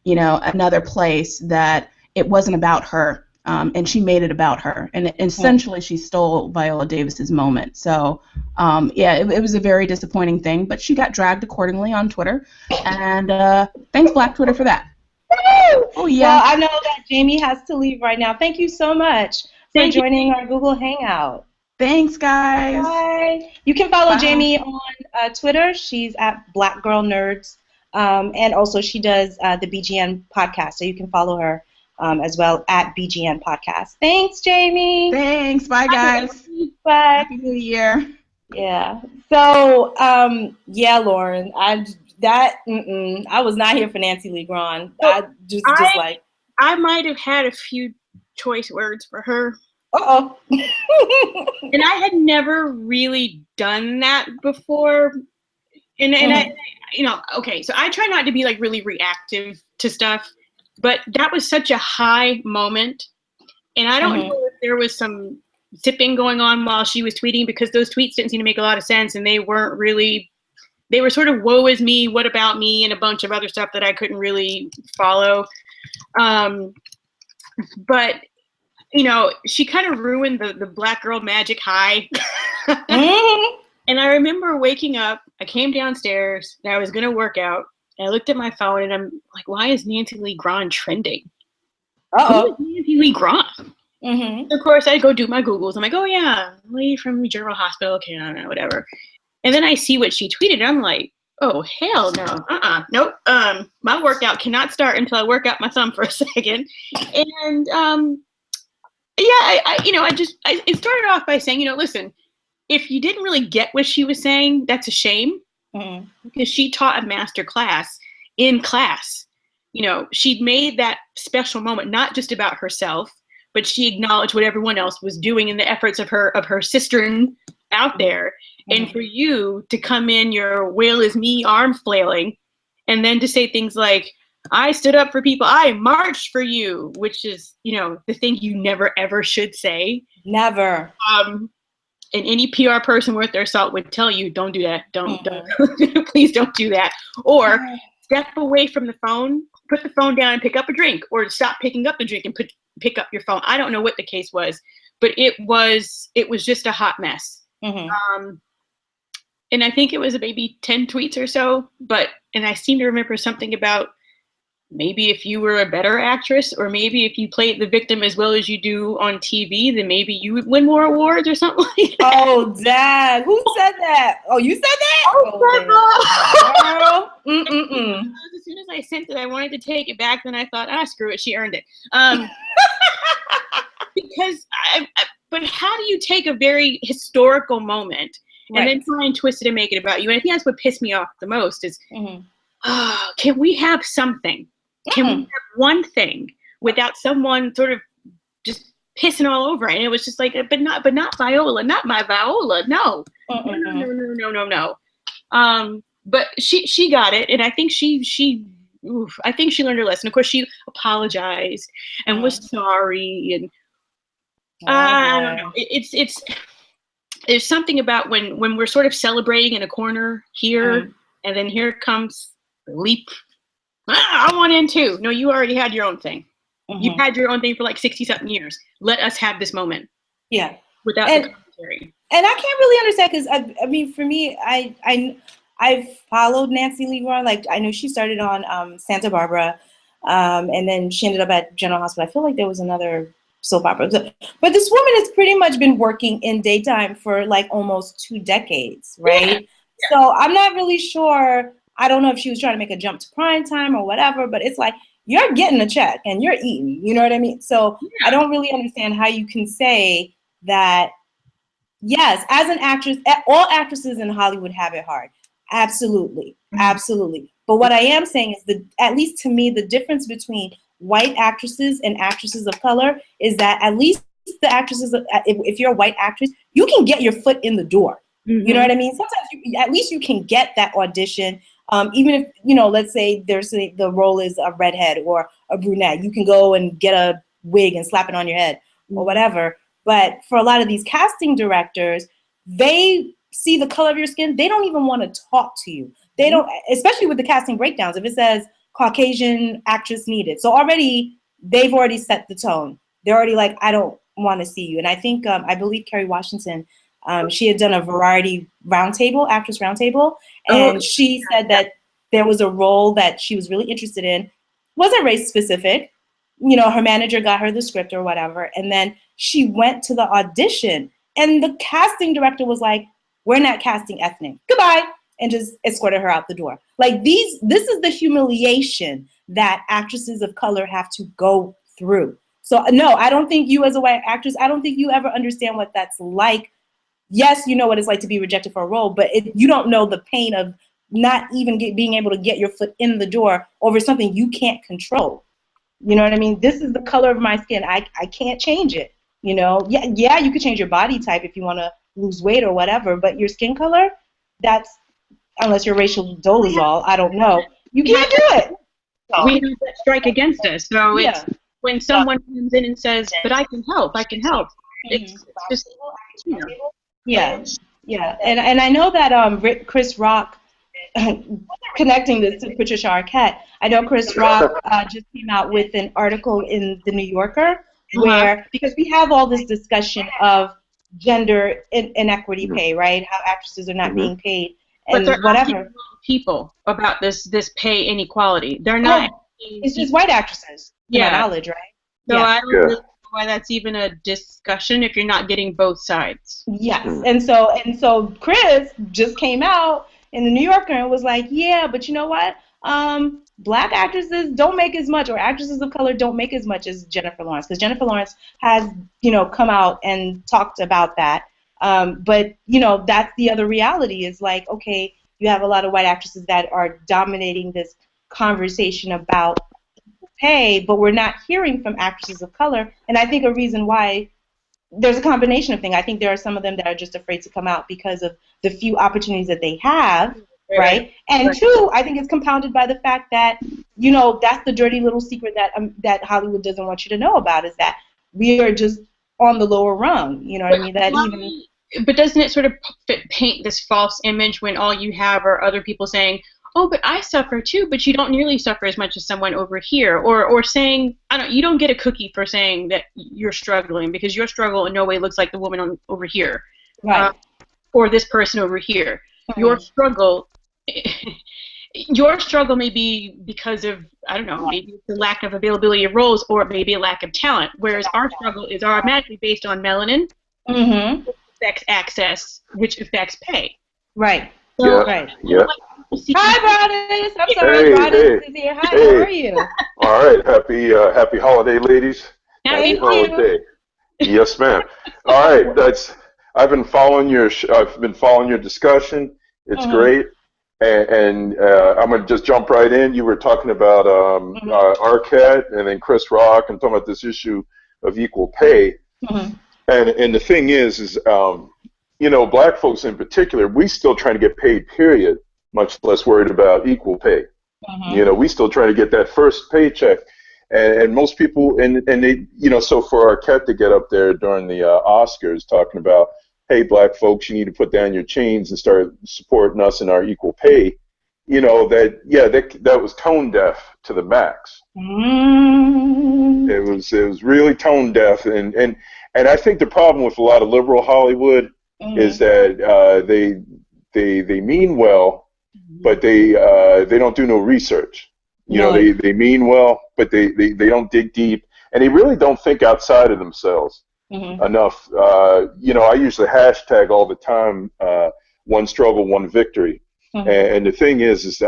you know, another place that it wasn't about her, and she made it about her, and essentially she stole Viola Davis's moment. So it was a very disappointing thing, but she got dragged accordingly on Twitter, and thanks Black Twitter for that. Oh yeah. Well, I know that Jamie has to leave right now. Thank you so much for joining our Google Hangout. Thanks, guys. Bye. You can follow Jamie on Twitter. She's at Black Girl Nerds. And also she does the BGN podcast, so you can follow her as well at BGN Podcast. Thanks, Jamie. Thanks. Bye, guys. Bye. Happy New Year. Yeah. So, Lauren, I was not here for Nancy Lee Grahn. I might have had a few choice words for her. Uh-oh. And I had never really done that before. And I, you know, okay, so I try not to be like really reactive to stuff, but that was such a high moment, and I don't know if there was some zipping going on while she was tweeting, because those tweets didn't seem to make a lot of sense, and they were sort of woe is me, what about me, and a bunch of other stuff that I couldn't really follow. But you know, she kind of ruined the Black girl magic high. And I remember waking up, I came downstairs, and I was going to work out, and I looked at my phone, and I'm like, why is Nancy Lee Grahn trending? Who is Nancy Lee Grahn? Of course, I go do my Googles. I'm like, oh, yeah, lady from General Hospital, okay, I don't know, whatever. And then I see what she tweeted, and I'm like, oh, hell no, nope. My workout cannot start until I work out my thumb for a second. And, it started off by saying, you know, listen, if you didn't really get what she was saying, that's a shame, because she taught a master class in class. You know, she'd made that special moment not just about herself, but she acknowledged what everyone else was doing in the efforts of her sister out there. And for you to come in your whale is me arm flailing, and then to say things like, I stood up for people, I marched for you, which is, the thing you never ever should say. Never. And any PR person worth their salt would tell you, don't do that. Don't please don't do that. Or step away from the phone, put the phone down and pick up a drink, or stop picking up the drink and pick up your phone. I don't know what the case was, but it was just a hot mess. And I think it was maybe 10 tweets or so, and I seem to remember something about maybe if you were a better actress, or maybe if you played the victim as well as you do on TV, then maybe you would win more awards or something like that. Oh, Dad. Who said that? Oh, you said that? Girl. As soon as I sent it, I wanted to take it back. Then I thought, screw it. She earned it. Because but how do you take a very historical moment and then try and twist it and make it about you? And I think that's what pissed me off the most is, can we have something? Can we have one thing without someone sort of just pissing all over it? And it was just like, but not Viola, not my Viola, no. No. But she got it, and I think I think she learned her lesson. Of course, she apologized and was sorry, and I don't know. It's there's something about when we're sort of celebrating in a corner here, and then here comes the leap. I want in too. No, you already had your own thing. You've had your own thing for like 60-something years. Let us have this moment. Yeah. Without the commentary. And I can't really understand because I mean, for me, I've followed Nancy Leroy. Like I know she started on Santa Barbara, and then she ended up at General Hospital. I feel like there was another soap opera. But this woman has pretty much been working in daytime for like almost 2 decades, right? Yeah. So I'm not really sure. I don't know if she was trying to make a jump to prime time or whatever, but it's like you're getting a check and you're eating. You know what I mean? So I don't really understand how you can say that. Yes, as an actress, all actresses in Hollywood have it hard. Absolutely, absolutely. But what I am saying is at least to me, the difference between white actresses and actresses of color is that at least the actresses, if you're a white actress, you can get your foot in the door. You know what I mean? Sometimes at least you can get that audition. Even if, let's say the role is a redhead or a brunette, you can go and get a wig and slap it on your head or whatever. But for a lot of these casting directors, they see the color of your skin. They don't even want to talk to you. They don't, especially with the casting breakdowns, if it says Caucasian actress needed. So they've already set the tone. They're already like, I don't want to see you. And I think, I believe Kerry Washington, she had done a variety actress roundtable, and she said that there was a role that she was really interested in. Wasn't race specific. Her manager got her the script or whatever, and then she went to the audition, and the casting director was like, we're not casting ethnic. Goodbye. And just escorted her out the door. Like this is the humiliation that actresses of color have to go through. So no, I don't think you as a white actress, I don't think you ever understand what that's like. Yes, you know what it's like to be rejected for a role, but you don't know the pain of not even being able to get your foot in the door over something you can't control. You know what I mean? This is the color of my skin. I can't change it. Yeah, you could change your body type if you want to lose weight or whatever, but your skin color, that's, unless you're racial dolezal, I don't know. You can't do it. So. We have that strike against us. So it's when someone comes in and says, but I can help. It's just, Yeah. And I know that Chris Rock, connecting this to Patricia Arquette, I know Chris Rock just came out with an article in The New Yorker where, because we have all this discussion of gender inequity pay, right? How actresses are not being paid and but whatever. People about this pay inequality. They're not. It's just white actresses, to my knowledge, right? So I don't really know why that's even a discussion if you're not getting both sides. Yes, and so Chris just came out in The New Yorker and was like, yeah, but you know what? Black actresses don't make as much, or actresses of color don't make as much as Jennifer Lawrence, because Jennifer Lawrence has, come out and talked about that. But that's the other reality is like, okay, you have a lot of white actresses that are dominating this conversation about pay, but we're not hearing from actresses of color. And I think a reason why, there's a combination of things. I think there are some of them that are just afraid to come out because of the few opportunities that they have, right? And two, I think it's compounded by the fact that, you know, that's the dirty little secret that that Hollywood doesn't want you to know about, is that we are just on the lower rung. You know what I mean? That even. But doesn't it sort of paint this false image when all you have are other people saying, "Oh, but I suffer too," but you don't nearly suffer as much as someone over here, or saying, you don't get a cookie for saying that you're struggling because your struggle in no way looks like the woman over here, right, or this person over here. Mm-hmm. Your struggle may be because of, I don't know, maybe it's the lack of availability of roles, or maybe a lack of talent, whereas our struggle is automatically based on melanin, mm-hmm. which affects access, which affects pay. Right. So, right. Yeah. Hi, Broadus. I'm sorry, Broadus is here. Hi, how are you? All right. Happy holiday, ladies. Happy holiday. Yes, ma'am. All right. I've been following your discussion. It's great. And I'm going to just jump right in. You were talking about Arquette and then Chris Rock and talking about this issue of equal pay. And the thing is you know, black folks in particular, we still trying to get paid, period, much less worried about equal pay. You know, we still trying to get that first paycheck. And most people, and they, you know, so for Arquette to get up there during the Oscars talking about, hey, black folks, you need to put down your chains and start supporting us in our equal pay, you know, that was tone deaf to the max. It was really tone deaf. And I think the problem with a lot of liberal Hollywood is that they mean well, but they don't do no research. You know, they mean well, but they don't dig deep, and they really don't think outside of themselves enough. You know, I usually hashtag all the time, one struggle, one victory. And the thing is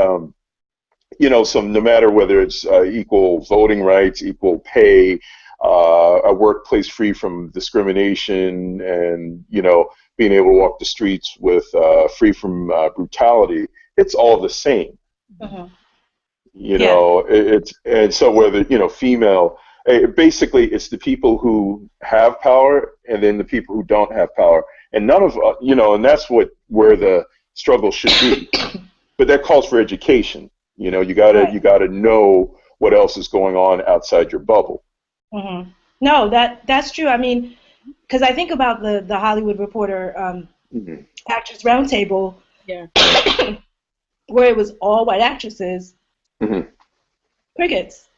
you know, no matter whether it's equal voting rights, equal pay, a workplace free from discrimination, and, you know, being able to walk the streets with free from brutality, it's all the same. You know, and so whether, you know, female, basically it's the people who have power and then the people who don't have power, and none of you know, and that's where the struggle should be. But that calls for education. You know, you gotta know what else is going on outside your bubble. No, that's true. I mean, because I think about the Hollywood Reporter Actors Roundtable, where it was all white actresses. Crickets.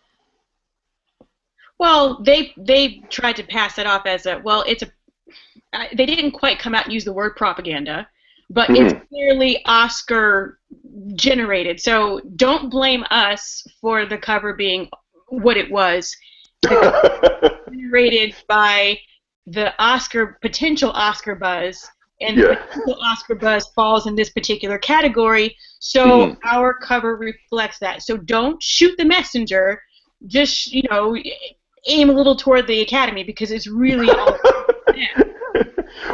Well, they tried to pass that off as they didn't quite come out and use the word propaganda, but it's clearly Oscar generated. So don't blame us for the cover being what it was. Generated by the potential Oscar buzz, and the potential Oscar buzz falls in this particular category, so our cover reflects that. So don't shoot the messenger, just, you know, aim a little toward the Academy, because it's really all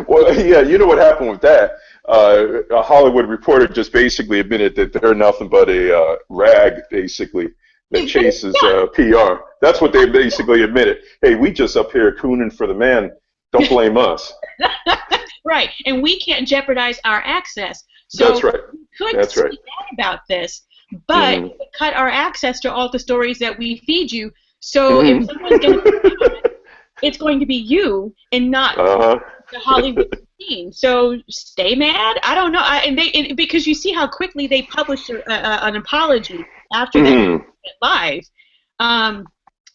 Well, yeah, you know what happened with that? A Hollywood Reporter just basically admitted that they're nothing but a rag, basically, that chases PR. That's what they basically admitted. Hey, we just up here cooning for the man. Don't blame us. Right, and we can't jeopardize our access. So that's right. We could speak out about this, but it would cut our access to all the stories that we feed you. So if someone's going to it's going to be you and not the Hollywood scene. So stay mad. I don't know. Because you see how quickly they published an apology after they went live.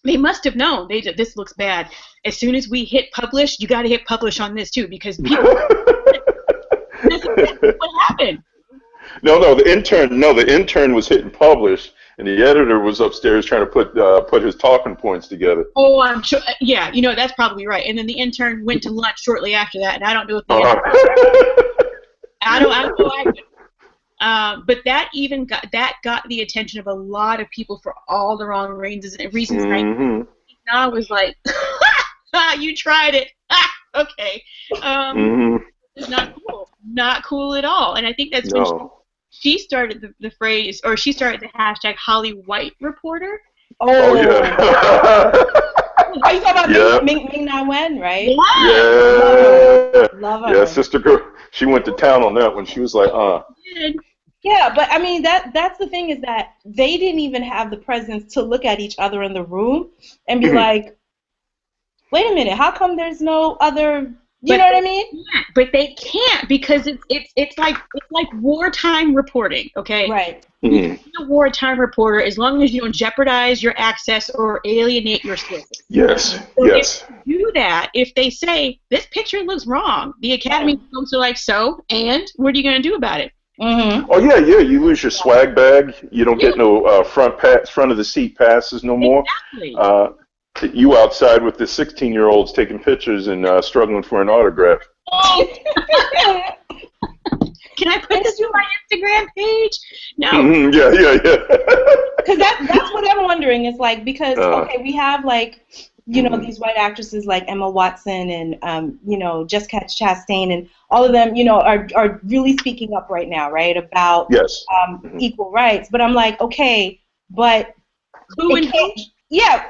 They must have known. This looks bad. As soon as we hit publish, you got to hit publish on this too, because people. This is what happened. No, the intern was hitting publish, and the editor was upstairs trying to put his talking points together. Oh, I'm sure. Yeah, you know, that's probably right. And then the intern went to lunch shortly after that, and I don't know if the I don't know. But that got the attention of a lot of people for all the wrong reasons. I was like, you tried it. Okay. It's not cool. Not cool at all. And I think that's when she started the phrase, or she started the hashtag Holly White Reporter. Oh yeah. Are you talking about Yeah. Ming Na Wen, right? Yeah. Love her. Yeah, sister girl. She went to town on that one. She was like, Yeah, but I mean that's the thing is that they didn't even have the presence to look at each other in the room and be like, wait a minute, how come there's no other? You know what I mean? But they can't because it's like wartime reporting. Okay. Right. You can be a wartime reporter as long as you don't jeopardize your access or alienate your sources. Yes. So Yes. if you do that, if they say this picture looks wrong, the Academy folks are like, so, and what are you going to do about it? Mm-hmm. Oh yeah, yeah. You lose your swag bag. You don't get no front of the seat passes no more. Exactly. You outside with the 16-year-olds taking pictures and struggling for an autograph. Can I put this on my Instagram page? No. Mm-hmm. Yeah. Because that's what I'm wondering. Is like because okay, we have like these white actresses like Emma Watson and Jessica Chastain and all of them are really speaking up right now, right, about Yes. Equal rights. But I'm like, okay, but who engaged? Yeah,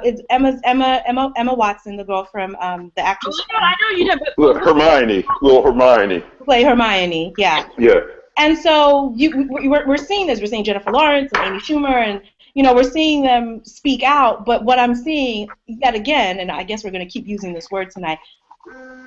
it's Emma Watson, the girl from the actress. I know you know. Look, little Hermione. Play Hermione, yeah. Yeah. And so we're seeing this. We're seeing Jennifer Lawrence and Amy Schumer, and we're seeing them speak out. But what I'm seeing yet again, and I guess we're going to keep using this word tonight,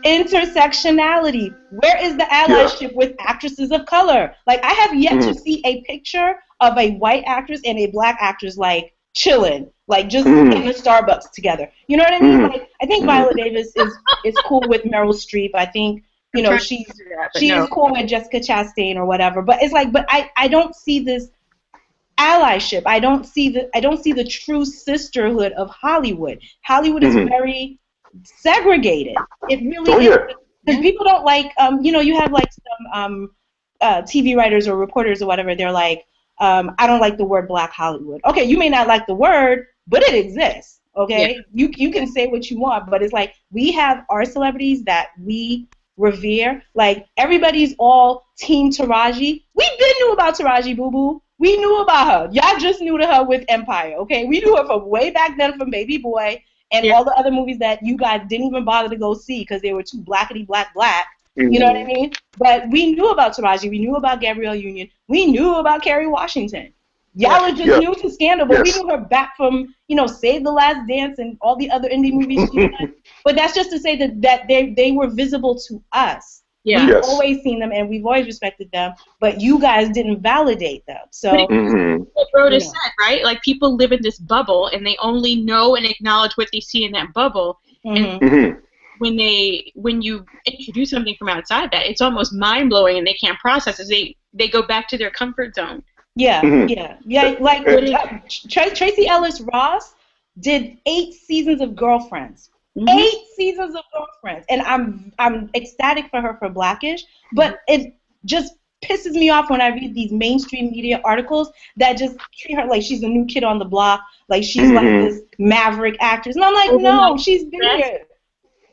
intersectionality. Where is the allyship with actresses of color? Like I have yet to see a picture of a white actress and a black actress like chilling, like just in the Starbucks together. You know what I mean? Like I think Viola Davis is cool with Meryl Streep. I think she's cool with Jessica Chastain or whatever. But it's like, but I don't see this allyship. I don't see the true sisterhood of Hollywood. Hollywood is very segregated. It really is. Because people don't like you have like some TV writers or reporters or whatever. They're like, I don't like the word Black Hollywood. Okay, you may not like the word, but it exists. Okay, you can say what you want, but it's like we have our celebrities that we revere. Like everybody's all Team Taraji. We been knew about Taraji Boo Boo. We knew about her. Y'all just knew to her with Empire. Okay, we knew her from way back then from Baby Boy and all the other movies that you guys didn't even bother to go see because they were too blackety black. You know what I mean? But we knew about Taraji. We knew about Gabrielle Union. We knew about Kerry Washington. Y'all are just new to Scandal, but we knew her back from, Save the Last Dance and all the other indie movies she's done. But that's just to say that they were visible to us. Yeah. We've always seen them and we've always respected them, but you guys didn't validate them. So, like Rhoda said, right? Like people live in this bubble and they only know and acknowledge what they see in that bubble. And when you introduce something from outside that, it's almost mind blowing, and they can't process it. They go back to their comfort zone. Yeah. Like Tracy Ellis Ross did 8 seasons of Girlfriends. 8 seasons of Girlfriends, and I'm ecstatic for her for Blackish, but it just pisses me off when I read these mainstream media articles that just treat her like she's a new kid on the block, like she's like this maverick actress, and I'm like, no, she's been here.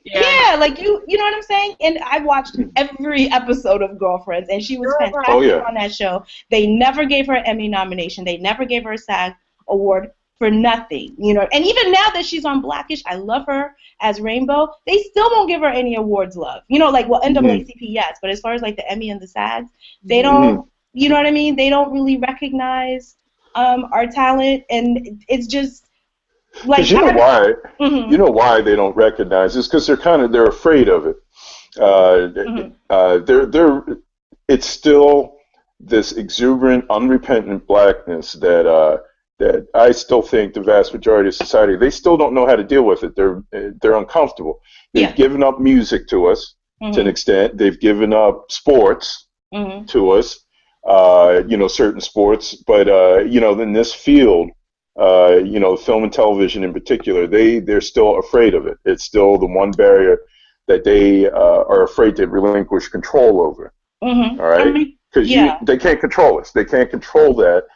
Yeah, like you know what I'm saying? And I watched every episode of Girlfriends, and she was fantastic on that show. They never gave her an Emmy nomination. They never gave her a SAG award for nothing, And even now that she's on Blackish, I love her as Rainbow. They still don't give her any awards love. Like, well, NAACP, yes, but as far as like the Emmy and the SAGs, they don't, you know what I mean? They don't really recognize our talent, and it's just, like, you know why? You know why they don't recognize it? It's because they're afraid of it. It's still this exuberant, unrepentant blackness that I still think the vast majority of society, they still don't know how to deal with it. They're uncomfortable. They've given up music to us to an extent. They've given up sports to us, certain sports. But in this field. Film and television in particular, they're still afraid of it. It's still the one barrier that they are afraid to relinquish control over. All right, because they can't control us. They can't control that,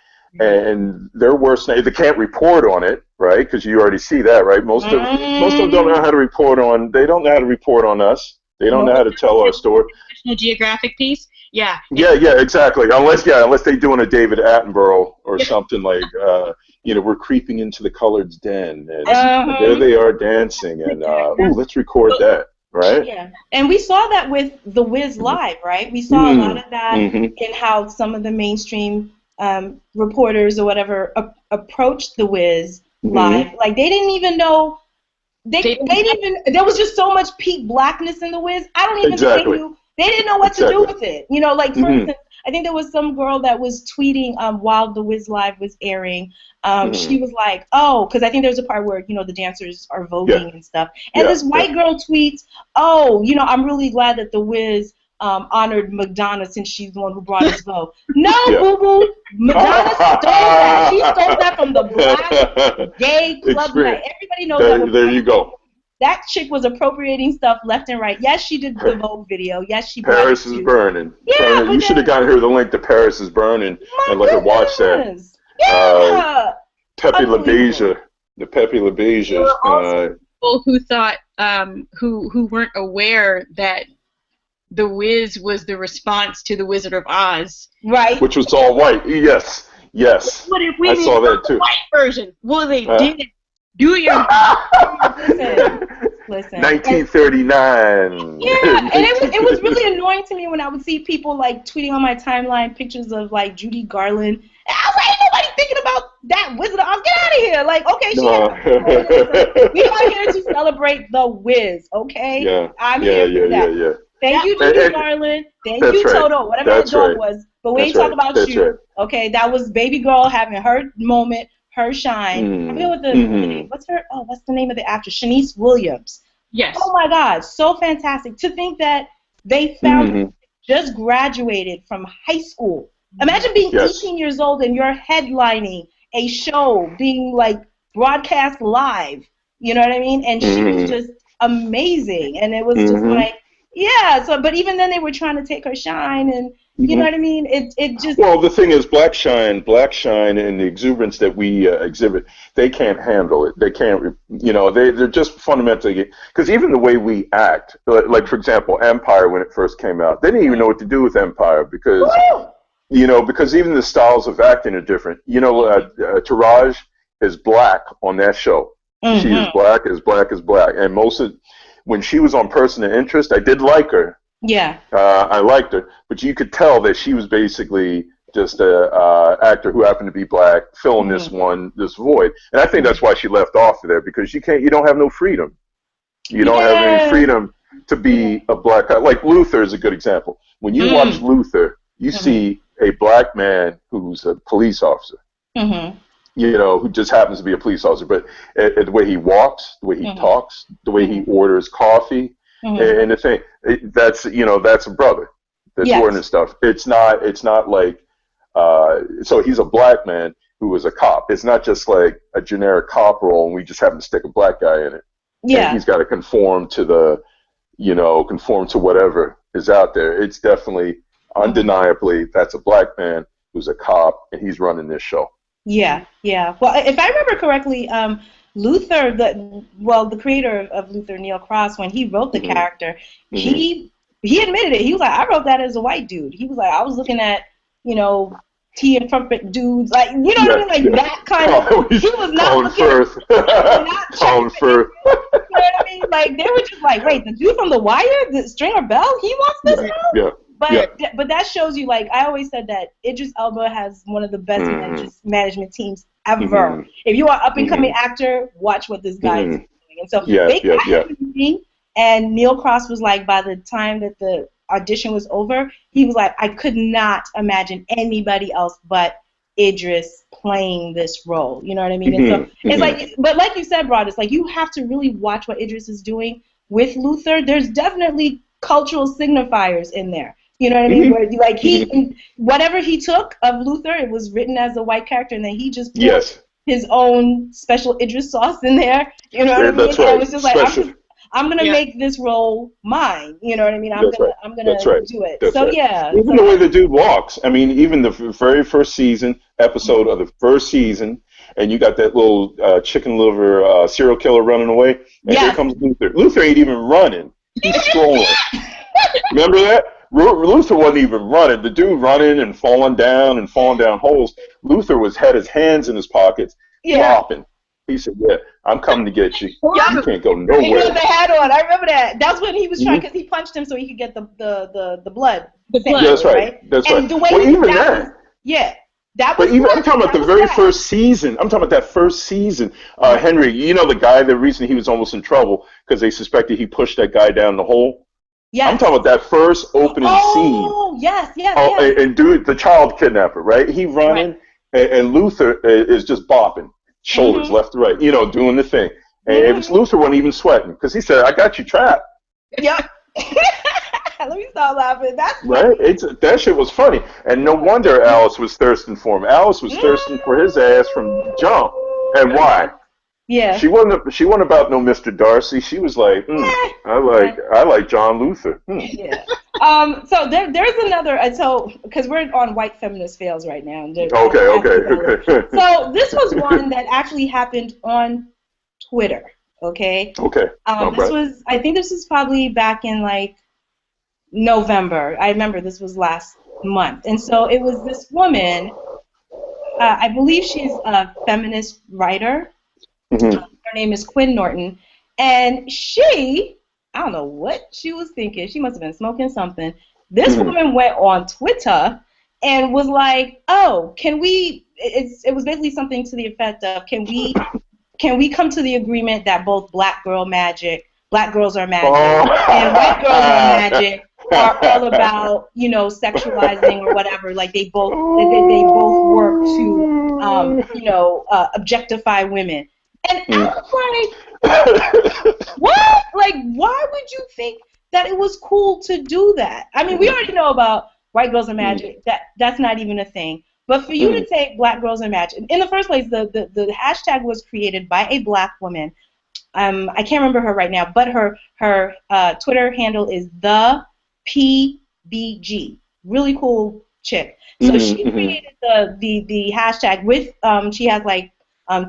and they're worse. They can't report on it, right? Because you already see that, right? Most of them don't know how to report on. They don't know how to report on us. They don't know how to tell our story. National Geographic piece. Yeah, exactly. Unless they're doing a David Attenborough or something like, we're creeping into the colored's den, and there they are dancing, and let's record that, right? Yeah, and we saw that with The Wiz Live, right? We saw a lot of that in how some of the mainstream reporters or whatever approached The Wiz Live. Like, they didn't even know. There was just so much peak blackness in The Wiz. I don't even think they knew. They didn't know what to do with it. Like, for instance, I think there was some girl that was tweeting while The Wiz Live was airing. She was like, because I think there's a part where, the dancers are voting and stuff. And this white girl tweets, I'm really glad that The Wiz honored Madonna since she's the one who brought us vote. No, boo-boo. Madonna stole that. She stole that from the black gay club night. Everybody knows that. There you go. That chick was appropriating stuff left and right. Yes, she did the Vogue video. Yes, she. Paris is burning. Yeah, you should have gotten her the link to Paris is burning and let her watch that. Yeah. Pepe La Beja. The Pepe La Beja. People who thought, who weren't aware that The Wiz was the response to The Wizard of Oz. Right. Which was all white. Yes. What if we I saw that too. White version? Well, they did it. Do your listen. 1939. Yeah, and it was really annoying to me when I would see people like tweeting on my timeline pictures of like Judy Garland. And I was like, ain't nobody thinking about that Wizard of Oz. Get out of here! Like, okay, we are here to celebrate The Wiz. Okay, yeah. I'm here for that. Yeah. Thank you, Judy Garland. Thank you, Toto. Whatever that dog was. But we ain't talking about you. Right. Okay, that was baby girl having her moment. Her shine. I forget what the what's the name of the actress? Shanice Williams. Yes. Oh my God, so fantastic. To think that they found just graduated from high school. Imagine being 18 years old and you're headlining a show being like broadcast live. You know what I mean? And she was just amazing. And it was just like, but even then they were trying to take her shine and you know what I mean? It just. Well, the thing is, black shine, and the exuberance that we exhibit, they can't handle it. They can't, they're just fundamentally, because even the way we act, like for example, Empire when it first came out, they didn't even know what to do with Empire because, because even the styles of acting are different. Taraj is black on that show. She is black as black, and when she was on Person of Interest, I did like her. Yeah. I liked her, but you could tell that she was basically just a actor who happened to be black, filling this void. And I think that's why she left off of there, because you don't have no freedom. You don't have any freedom to be a black guy. Like Luther is a good example. When you watch Luther, you see a black man who's a police officer. Who just happens to be a police officer, but the way he walks, the way he talks, the way he orders coffee. And the thing that's a brother that's ordering stuff. It's not like so he's a black man who was a cop. It's not just like a generic cop role and we just happen to stick a black guy in it. Yeah, and he's got to conform to whatever is out there. It's definitely undeniably that's a black man who's a cop and he's running this show. Yeah. Well, if I remember correctly, Luther, the creator of Luther, Neil Cross, when he wrote the character, he admitted it. He was like, I wrote that as a white dude. He was like, I was looking at, tea and trumpet dudes, like, what I mean, like that kind of. He was not looking. Colin Firth. You know what I mean? Like they were just like, wait, the dude from The Wire, the Stringer Bell, he wants this now? Yeah. But that shows you, like, I always said that Idris Elba has one of the best management teams ever. If you are up and coming actor, watch what this guy is doing. And so they got him meeting, and Neil Cross was like, by the time that the audition was over, he was like, I could not imagine anybody else but Idris playing this role. You know what I mean? And so it's like, but like you said, Rod, it's like you have to really watch what Idris is doing with Luther. There's definitely cultural signifiers in there. You know what I mean? Where like whatever he took of Luther, it was written as a white character, and then he just put his own special Idris sauce in there. You know what I mean? That's right. And it was just like I'm gonna make this role mine. You know what I mean? I'm gonna do it. That's so right. yeah. Even the way the dude walks. I mean, even the very first episode of the first season, and you got that little chicken liver serial killer running away, and here comes Luther. Luther ain't even running. He's strolling. Remember that? Luther wasn't even running. The dude running and falling down holes. Luther had his hands in his pockets, Yeah. bopping. He said, "Yeah, I'm coming to get you. Yeah. You can't go And he nowhere." had the hat on. I remember that. That's when he was trying, Mhm. because he punched him so he could get the blood. The blood. Yeah, that's right. That's And right. the way Well, he did even that that. was, yeah, that But was even I'm classic. talking about That the was very class. first season. I'm talking about that first season. Henry, you know the guy. The reason he was almost in trouble because they suspected he pushed that guy down the hole. I'm Yes. talking about that first opening scene. Oh, yes, yes, Oh, yes. and dude, the child kidnapper, right? He running, and Luther is just bopping shoulders Mhm. left to right, doing the thing. And it was Mhm. Luther wasn't even sweating because he said, "I got you trapped." Yep. Let me stop laughing. That's Right? That shit was funny, and no wonder Alice was thirsting for him. Alice was thirsting for his ass from jump, and why? Yeah. She wasn't about no Mr. Darcy. She was like, I like John Luther. Yeah. So there's another. So because we're on white feminist fails right now. And Okay. So this was one that actually happened on Twitter. Okay. Okay. I think this was probably back in like November. I remember this was last month, and so it was this woman. I believe she's a feminist writer. Mm-hmm. Her name is Quinn Norton, and I don't know what she was thinking. She must have been smoking something. This woman went on Twitter and was like, "Oh, can we?" It was basically something to the effect of, "Can we come to the agreement that both black girls are magic, and white girls are magic are all about, sexualizing or whatever. Like they both work to, objectify women." And I was like, what? Like, why would you think that it was cool to do that? I mean, we already know about white girls are magic. That's not even a thing. But for you to say black girls are magic, in the first place, the hashtag was created by a black woman. I can't remember her right now, but her Twitter handle is the PBG. Really cool chick. So she created the hashtag with she has like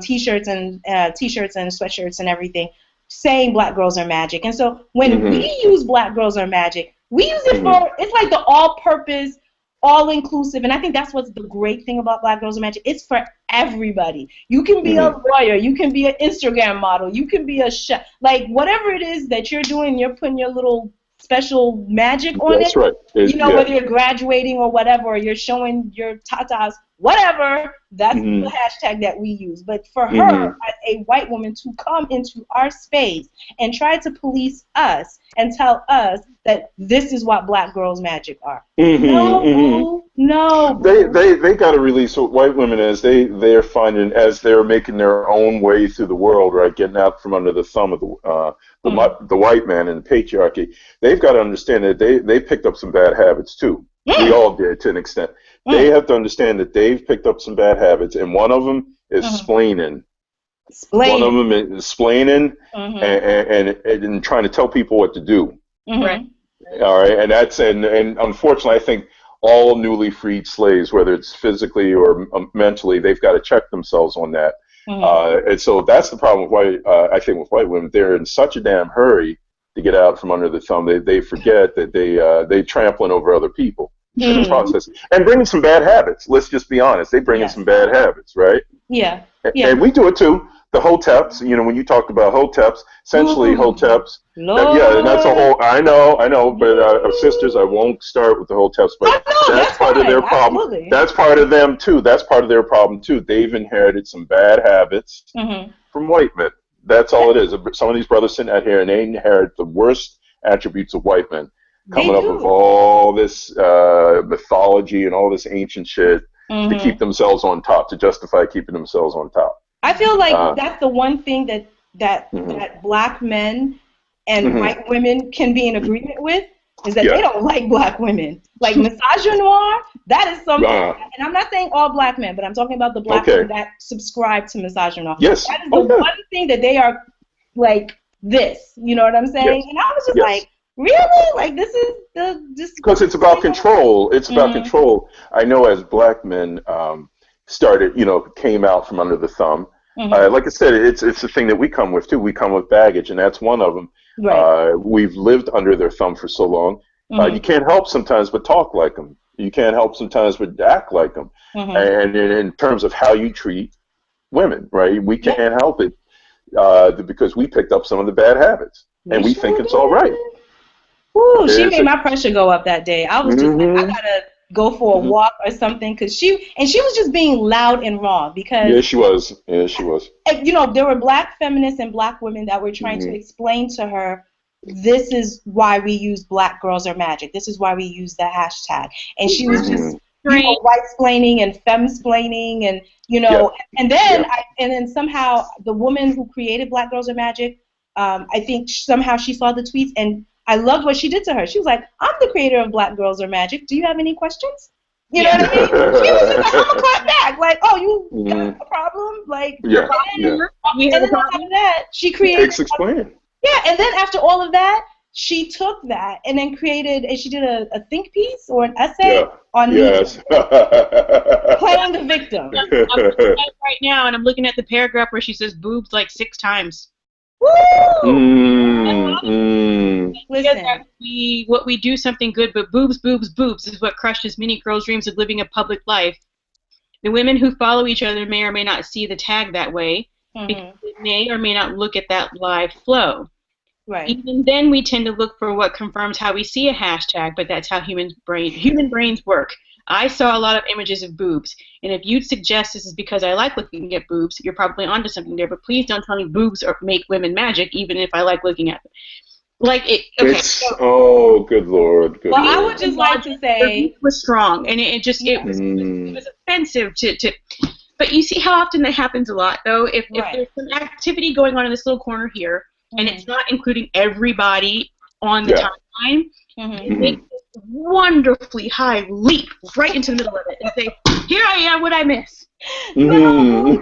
t-shirts and sweatshirts and everything saying black girls are magic. And so when we use black girls are magic, we use it for, it's like the all-purpose, all-inclusive, and I think that's what's the great thing about black girls are magic. It's for everybody. You can be a lawyer, you can be an Instagram model, you can be a chef, like whatever it is that you're doing, you're putting your little special magic on That's it. right. Whether you're graduating or whatever, or you're showing your tatas, whatever, that's the hashtag that we use. But for her, as a white woman, to come into our space and try to police us and tell us that this is what black girls magic are. No. They got to release what white women as they're finding as they're making their own way through the world, right, getting out from under the thumb of the white man and the patriarchy. They've got to understand that they picked up some bad habits too. We all did to an extent. They have to understand that they've picked up some bad habits, and one of them is splaining. One of them is splaining and trying to tell people what to do. Right. All right, and unfortunately, I think all newly freed slaves, whether it's physically or mentally, they've got to check themselves on that. And so that's the problem with I think with white women. They're in such a damn hurry to get out from under the thumb. They forget that they trampling over other people in the process and bringing some bad habits. Let's just be honest. They bring in some bad habits, right? Yeah. And we do it too. The hoteps, when you talked about hoteps, essentially hoteps. And that's a whole. I know, but sisters, I won't start with the hoteps, but that's part of their problem. Absolutely. That's part of them too. That's part of their problem too. They've inherited some bad habits from white men. That's all it is. Some of these brothers sitting out here and they inherit the worst attributes of white men, coming up with all this mythology and all this ancient shit to keep themselves on top, to justify keeping themselves on top. I feel like that's the one thing that black men and white women can be in agreement with, is that they don't like black women. Like misogynoir, that is something, and I'm not saying all black men, but I'm talking about the black men that subscribe to misogynoir. Yes. That is the one thing that they are like this, you know what I'm saying? And I was just like, really? Like this is because it's about control. It's about control. I know as black men started, came out from under the thumb. Like I said, it's a thing that we come with too. We come with baggage, and that's one of them. Right. We've lived under their thumb for so long. You can't help sometimes but talk like them. You can't help sometimes but act like them. And in terms of how you treat women, right? We can't help it because we picked up some of the bad habits, and we think it's all right. Ooh, she made my pressure go up that day. I was just like, I gotta go for a walk or something, because she was just being loud and raw, because yeah, she was. you know, there were black feminists and black women that were trying to explain to her, this is why we use Black Girls Are Magic, this is why we use the hashtag, and she was just white-splaining and femme-splaining, and you know, and then somehow the woman who created Black Girls Are Magic, I think somehow she saw the tweets, and I loved what she did to her. She was like, I'm the creator of Black Girls Are Magic. Do you have any questions? You know what I mean? She was just like, I'm going to clap back. Like, oh, you got a problem? Like, and then on top of that, she created... Explain. Yeah, and then after all of that, she took that and then created, and she did a think piece or an essay on playing the victim. I'm looking at it right now, and I'm looking at the paragraph where she says boobs like 6 times. Listen, what we do something good, but boobs is what crushes many girls' dreams of living a public life. The women who follow each other may or may not see the tag that way, because they may or may not look at that live flow. Right. Even then, we tend to look for what confirms how we see a hashtag, but that's how human brains work. I saw a lot of images of boobs, and if you'd suggest this is because I like looking at boobs, you're probably onto something there, but please don't tell me boobs make women magic, even if I like looking at them. Like it. Okay. Oh, good Lord. Good Lord. I would just like to say it was strong, and it was offensive to. But you see how often that happens a lot, though. If there's some activity going on in this little corner here, and it's not including everybody on the timeline, you make this wonderfully high leap right into the middle of it and say, "Here I am. What'd I miss?" No,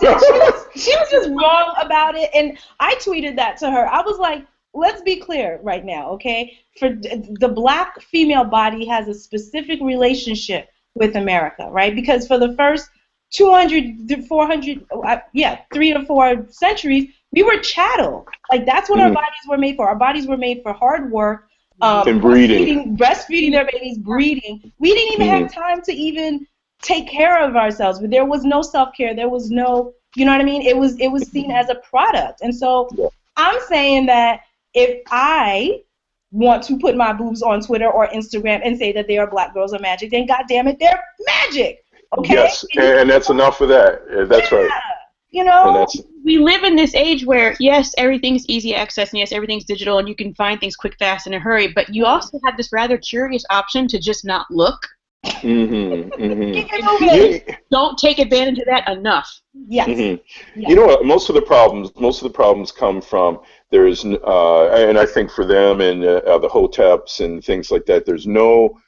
she was just wrong about it, and I tweeted that to her. I was like, let's be clear right now, okay? For the black female body has a specific relationship with America, right? Because for the first 200, 400, 3 to 4 centuries, we were chattel. Like, that's what our bodies were made for. Our bodies were made for hard work, and breeding. Breastfeeding their babies, breeding. We didn't even have time to even take care of ourselves. But there was no self-care. There was no, you know what I mean? It was seen as a product. And so I'm saying that if I want to put my boobs on Twitter or Instagram and say that they are Black Girls Are Magic, then goddamn it, they're magic. Okay? Yes, and that's enough for that. That's right. You know, we live in this age where, yes, everything's easy access, and yes, everything's digital, and you can find things quick, fast, in a hurry, but you also have this rather curious option to just not look. Don't take advantage of that enough. Yes. Yes. You know what? Most of the problems come from there's, and I think for them and the hoteps and things like that, there's no,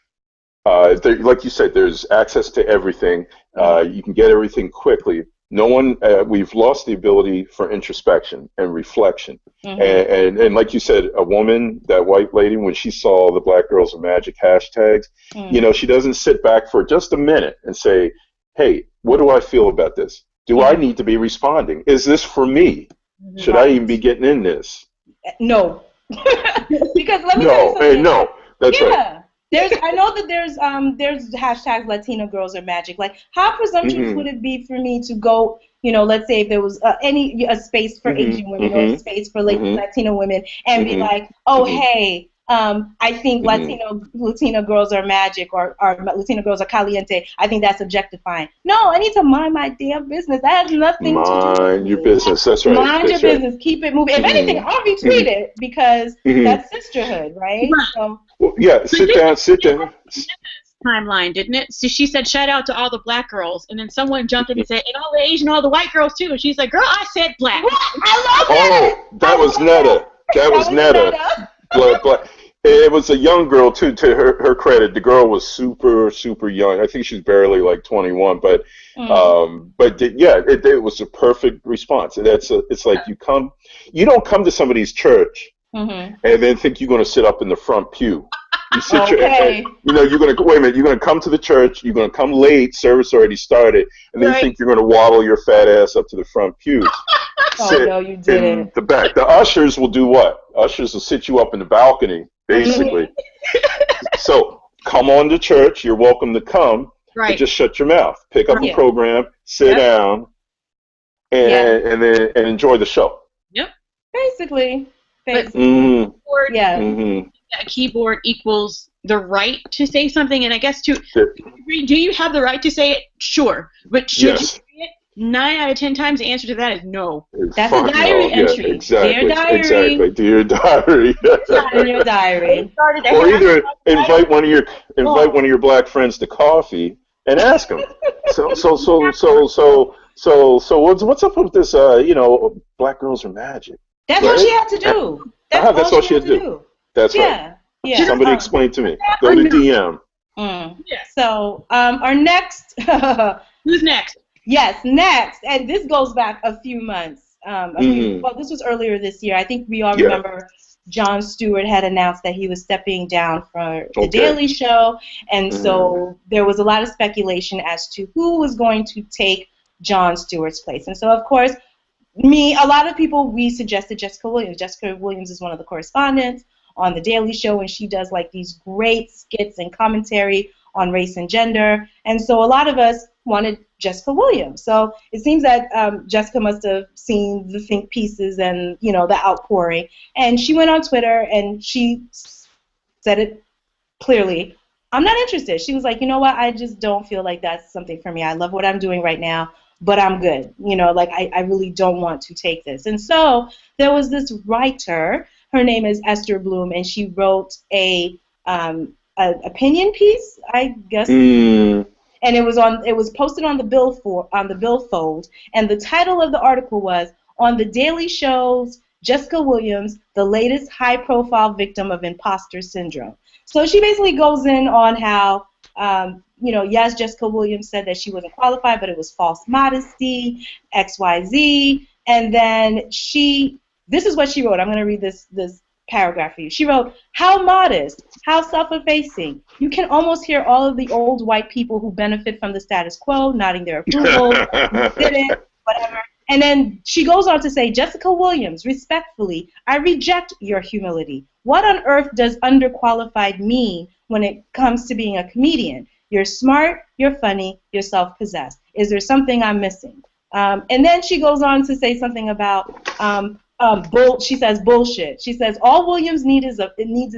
like you said, there's access to everything. You can get everything quickly. No one, we've lost the ability for introspection and reflection. And like you said, a woman, that white lady, when she saw the Black Girls Are Magic hashtags, you know, she doesn't sit back for just a minute and say, hey, what do I feel about this? Do I need to be responding? Is this for me? Should I even be getting in this? No. Because let me tell you something. No, that's right. I know that there's hashtags Latina Girls Are Magic. Like, how presumptuous would it be for me to go, you know, let's say if there was a space for Asian women or a space for Latino women, and be like, oh, hey, I think Latina girls are magic, or Latina girls are caliente. I think that's objectifying. No, I need to mind my damn business. That has nothing to do with Mind your business. That's right. Mind your business. Keep it moving. If anything, I'll retweet it because that's sisterhood, right? So. Well, yeah, sit down. Timeline, didn't it? So she said, shout out to all the black girls, and then someone jumped in and said, and all the Asian, all the white girls too. And she's like, girl, I said black. I love that. Oh, that was Netta. That was Netta. Black. It was a young girl too. To her credit, the girl was super young. I think she's barely like 21, but it was a perfect response. And it's like you don't come to somebody's church and then think you're going to sit up in the front pew. You sit you're going to wait a minute. You're going to come to the church. You're going to come late. Service already started, and then you think you're going to waddle your fat ass up to the front pews. Sit no, you didn't. In the back. The ushers will do what? Ushers will sit you up in the balcony, basically. So come on to church. You're welcome to come. Right. But just shut your mouth. Pick up a program. Sit down. and enjoy the show. Yep. Basically. But Yeah. A keyboard equals the right to say something, and I guess do you have the right to say it? Sure. But should you say it? 9 out of 10 times the answer to that is no. That's a diary entry. Yeah, exactly. Dear diary. Exactly. Dear diary. In your diary. Or either invite one of your black friends to coffee and ask them. So what's up with this? Black girls are magic. That's all she had to do. That's all she had to do. That's right. Yeah. Somebody explain to me. Go to DM. So our next. Who's next? Yes, next, and this goes back a few months. Well, this was earlier this year. I think we all remember Jon Stewart had announced that he was stepping down from The Daily Show, and so there was a lot of speculation as to who was going to take Jon Stewart's place. And so, of course, a lot of people, we suggested Jessica Williams. Jessica Williams is one of the correspondents on The Daily Show, and she does like these great skits and commentary on race and gender. And so a lot of us wanted Jessica Williams. So it seems that Jessica must have seen the think pieces and, the outpouring. And she went on Twitter and she said it clearly. I'm not interested. She was like, you know what? I just don't feel like that's something for me. I love what I'm doing right now, but I'm good. I really don't want to take this. And so there was this writer. Her name is Esther Bloom, and she wrote an opinion piece, I guess. And it was posted on the billfold, and the title of the article was "On the Daily Show's Jessica Williams, the latest high-profile victim of imposter syndrome." So she basically goes in on how, yes, Jessica Williams said that she wasn't qualified, but it was false modesty, XYZ, and then this is what she wrote. I'm going to read this paragraph for you. She wrote, "How modest, how self-effacing. You can almost hear all of the old white people who benefit from the status quo nodding their approval. You did it, whatever." And then she goes on to say, "Jessica Williams, respectfully, I reject your humility. What on earth does underqualified mean when it comes to being a comedian? You're smart, you're funny, you're self-possessed. Is there something I'm missing?" And then she goes on to say something about she says bullshit. She says all Williams needs is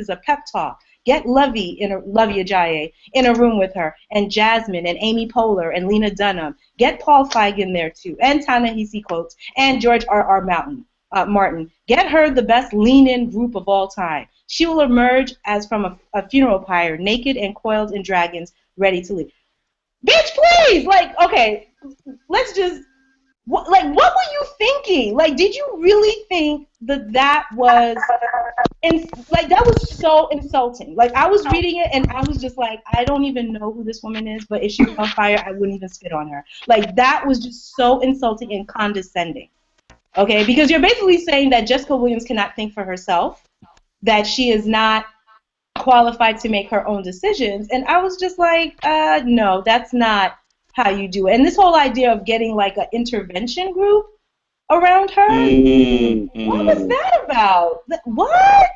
a pep talk. Get Lovey Ajayi in a room with her, and Jasmine, and Amy Poehler, and Lena Dunham. Get Paul Feig in there too, and Ta-Nehisi Coates, and George R.R. Martin. Get her the best lean-in group of all time. She will emerge as from a funeral pyre, naked and coiled in dragons, ready to leave. Bitch, please! Okay, let's just... what were you thinking? Did you really think that was... that was so insulting. I was reading it, and I was just like, I don't even know who this woman is, but if she was on fire, I wouldn't even spit on her. That was just so insulting and condescending. Okay? Because you're basically saying that Jessica Williams cannot think for herself, that she is not qualified to make her own decisions, and I was just like, no, that's not how you do it. And this whole idea of getting an intervention group around her, what was that about? What?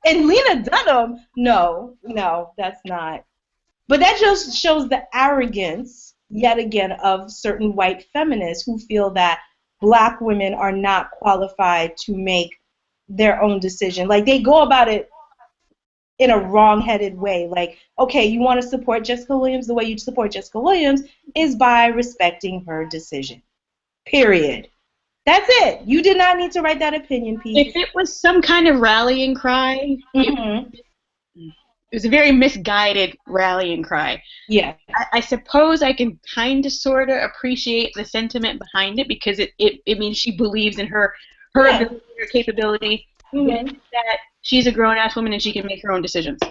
And Lena Dunham, no, that's not. But that just shows the arrogance, yet again, of certain white feminists who feel that black women are not qualified to make their own decision. They go about it in a wrong-headed way. Okay, you want to support Jessica Williams? The way you support Jessica Williams is by respecting her decision. Period. That's it. You did not need to write that opinion piece. If it was some kind of rallying cry, it was a very misguided rallying cry. Yeah. I suppose I can kind of sort of appreciate the sentiment behind it, because it means she believes in her ability, her capability, and that she's a grown-ass woman and she can make her own decisions.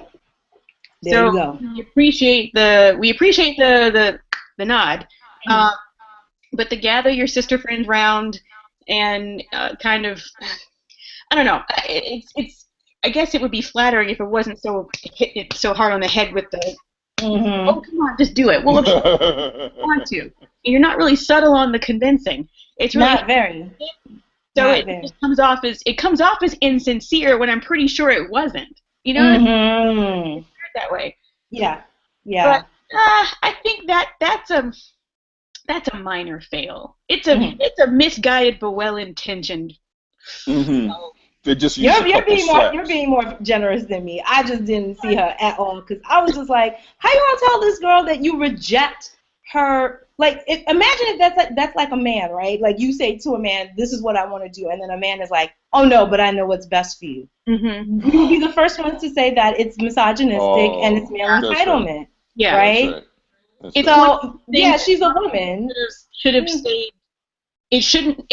There you go. We appreciate the nod, but to gather your sister friends round and kind of, I don't know. I guess it would be flattering if it wasn't so hit it so hard on the head with the, oh, come on, just do it. Well, if you want to. And you're not really subtle on the convincing. It's really not very. So it comes off as insincere when I'm pretty sure it wasn't. You know, it's that way. Yeah. But I think that's that's a minor fail. It's a misguided but well-intentioned. They just use a couple slaps. You're being more generous than me. I just didn't see her at all because I was just like, how you gonna tell this girl that you reject her? Like, imagine if that's like a man, right? Like you say to a man, this is what I want to do, and then a man is like, oh no, but I know what's best for you. Mm-hmm. You would be the first ones to say that it's misogynistic and it's male entitlement, right. Yeah, right? That's right. So yeah, she's a woman. Should have stayed. It shouldn't.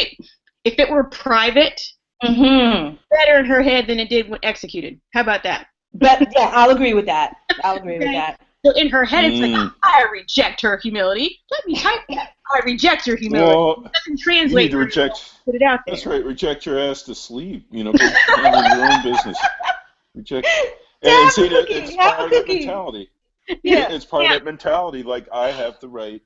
If it were private. Better in her head than it did when executed. How about that? But yeah, I'll agree with that. With that. So in her head, it's like, I reject her humility. Let me type that. I reject her humility. Well, it doesn't translate. You need to reject. Put it out there. That's right. Reject your ass to sleep. You know, put your own business. Reject. And see, it's part of that mentality. Yeah. It's part of that mentality. Like, I have the right,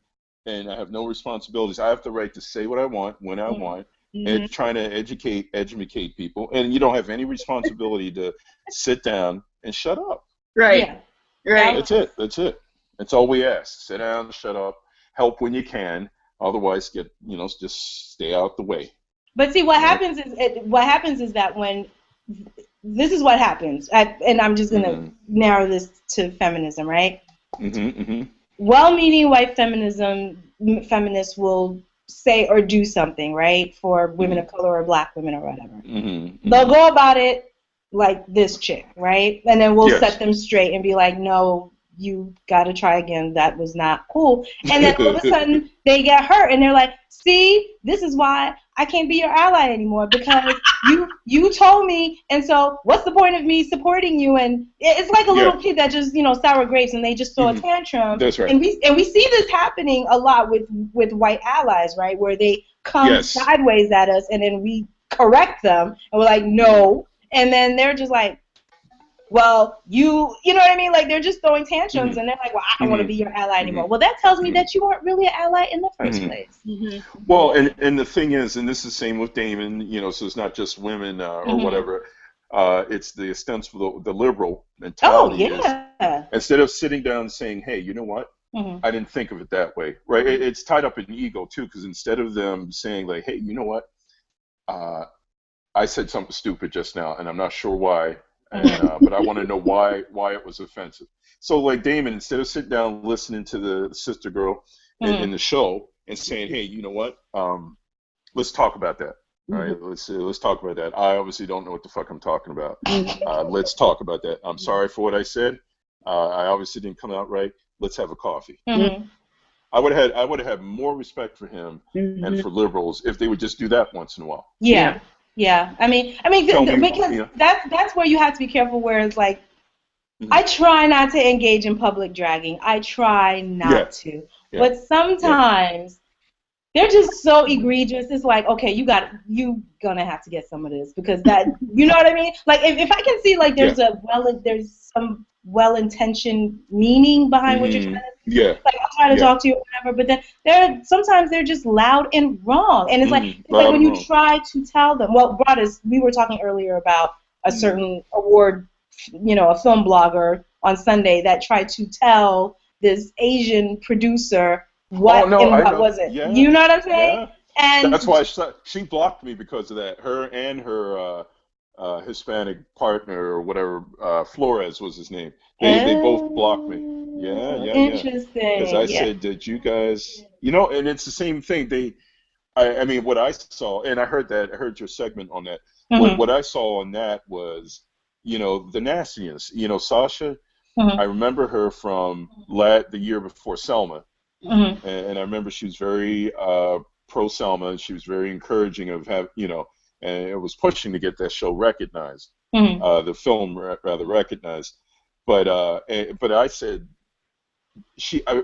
and I have no responsibilities. I have the right to say what I want when I want. And trying to educate people, and you don't have any responsibility to sit down and shut up. Right. Yeah. Right. That's it. That's all we ask. Sit down, shut up, help when you can. Otherwise, just stay out the way. But see, what happens is that when this is what happens, and I'm just gonna narrow this to feminism, right? Well-meaning white feminists will say or do something, right, for women of color or black women or whatever. They'll go about it like this chick, right? And then we'll set them straight and be like, no, you got to try again. That was not cool. And then all of a sudden they get hurt and they're like, see, this is why I can't be your ally anymore because you told me, and so what's the point of me supporting you? And it's like a little kid that just, sour grapes and they just throw a tantrum. That's right. And we see this happening a lot with white allies, right, where they come sideways at us and then we correct them and we're like, no. And then they're just like, well, you know what I mean? Like, they're just throwing tantrums, and they're like, well, I don't want to be your ally anymore. Well, that tells me that you weren't really an ally in the first place. Well, and the thing is, and this is the same with Damon, so it's not just women or whatever. It's the ostensible, the liberal mentality. Oh, yeah. Is, instead of sitting down and saying, hey, you know what? I didn't think of it that way, right? It's tied up in ego, too, because instead of them saying, like, hey, you know what? I said something stupid just now, and I'm not sure why. But I want to know why it was offensive. So, like Damon, instead of sitting down listening to the sister girl in the show and saying, "Hey, you know what? Let's talk about that. All right, let's talk about that. I obviously don't know what the fuck I'm talking about. Let's talk about that. I'm sorry for what I said. I obviously didn't come out right. Let's have a coffee." I would have had more respect for him and for liberals if they would just do that once in a while. Yeah, I mean, because that's where you have to be careful. Where it's like, I try not to engage in public dragging. I try not to, but sometimes they're just so egregious. It's like, okay, you gonna have to get some of this because that, you know what I mean? Like, if I can see like there's some well-intentioned meaning behind what you're trying to do. Like, I'll try to talk to you or whatever, but then sometimes they're just loud and wrong. And it's like when you try to tell them, we were talking earlier about a certain award, a film blogger on Sunday that tried to tell this Asian producer what wasn't. Yeah. You know what I'm saying? Yeah. And that's why she blocked me because of that. Her and her Hispanic partner or whatever, Flores was his name. They both blocked me. Yeah. Interesting. Because I said, did you guys, and it's the same thing. I mean, what I saw, and I heard your segment on that. What I saw on that was, the nastiness. Sasha, I remember her from the year before Selma. And I remember she was very pro Selma, and she was very encouraging of and it was pushing to get that show recognized, the film rather recognized. But I said,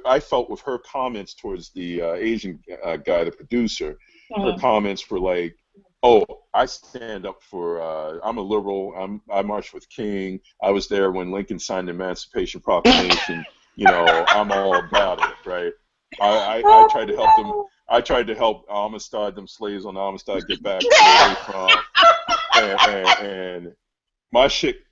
I felt with her comments towards the Asian guy, the producer, her comments were like, oh, I stand up for, I'm a liberal, I marched with King, I was there when Lincoln signed the Emancipation Proclamation, I'm all about it, right? I tried to help them. I tried to help Amistad, them slaves on Amistad, get back where they from, and my shit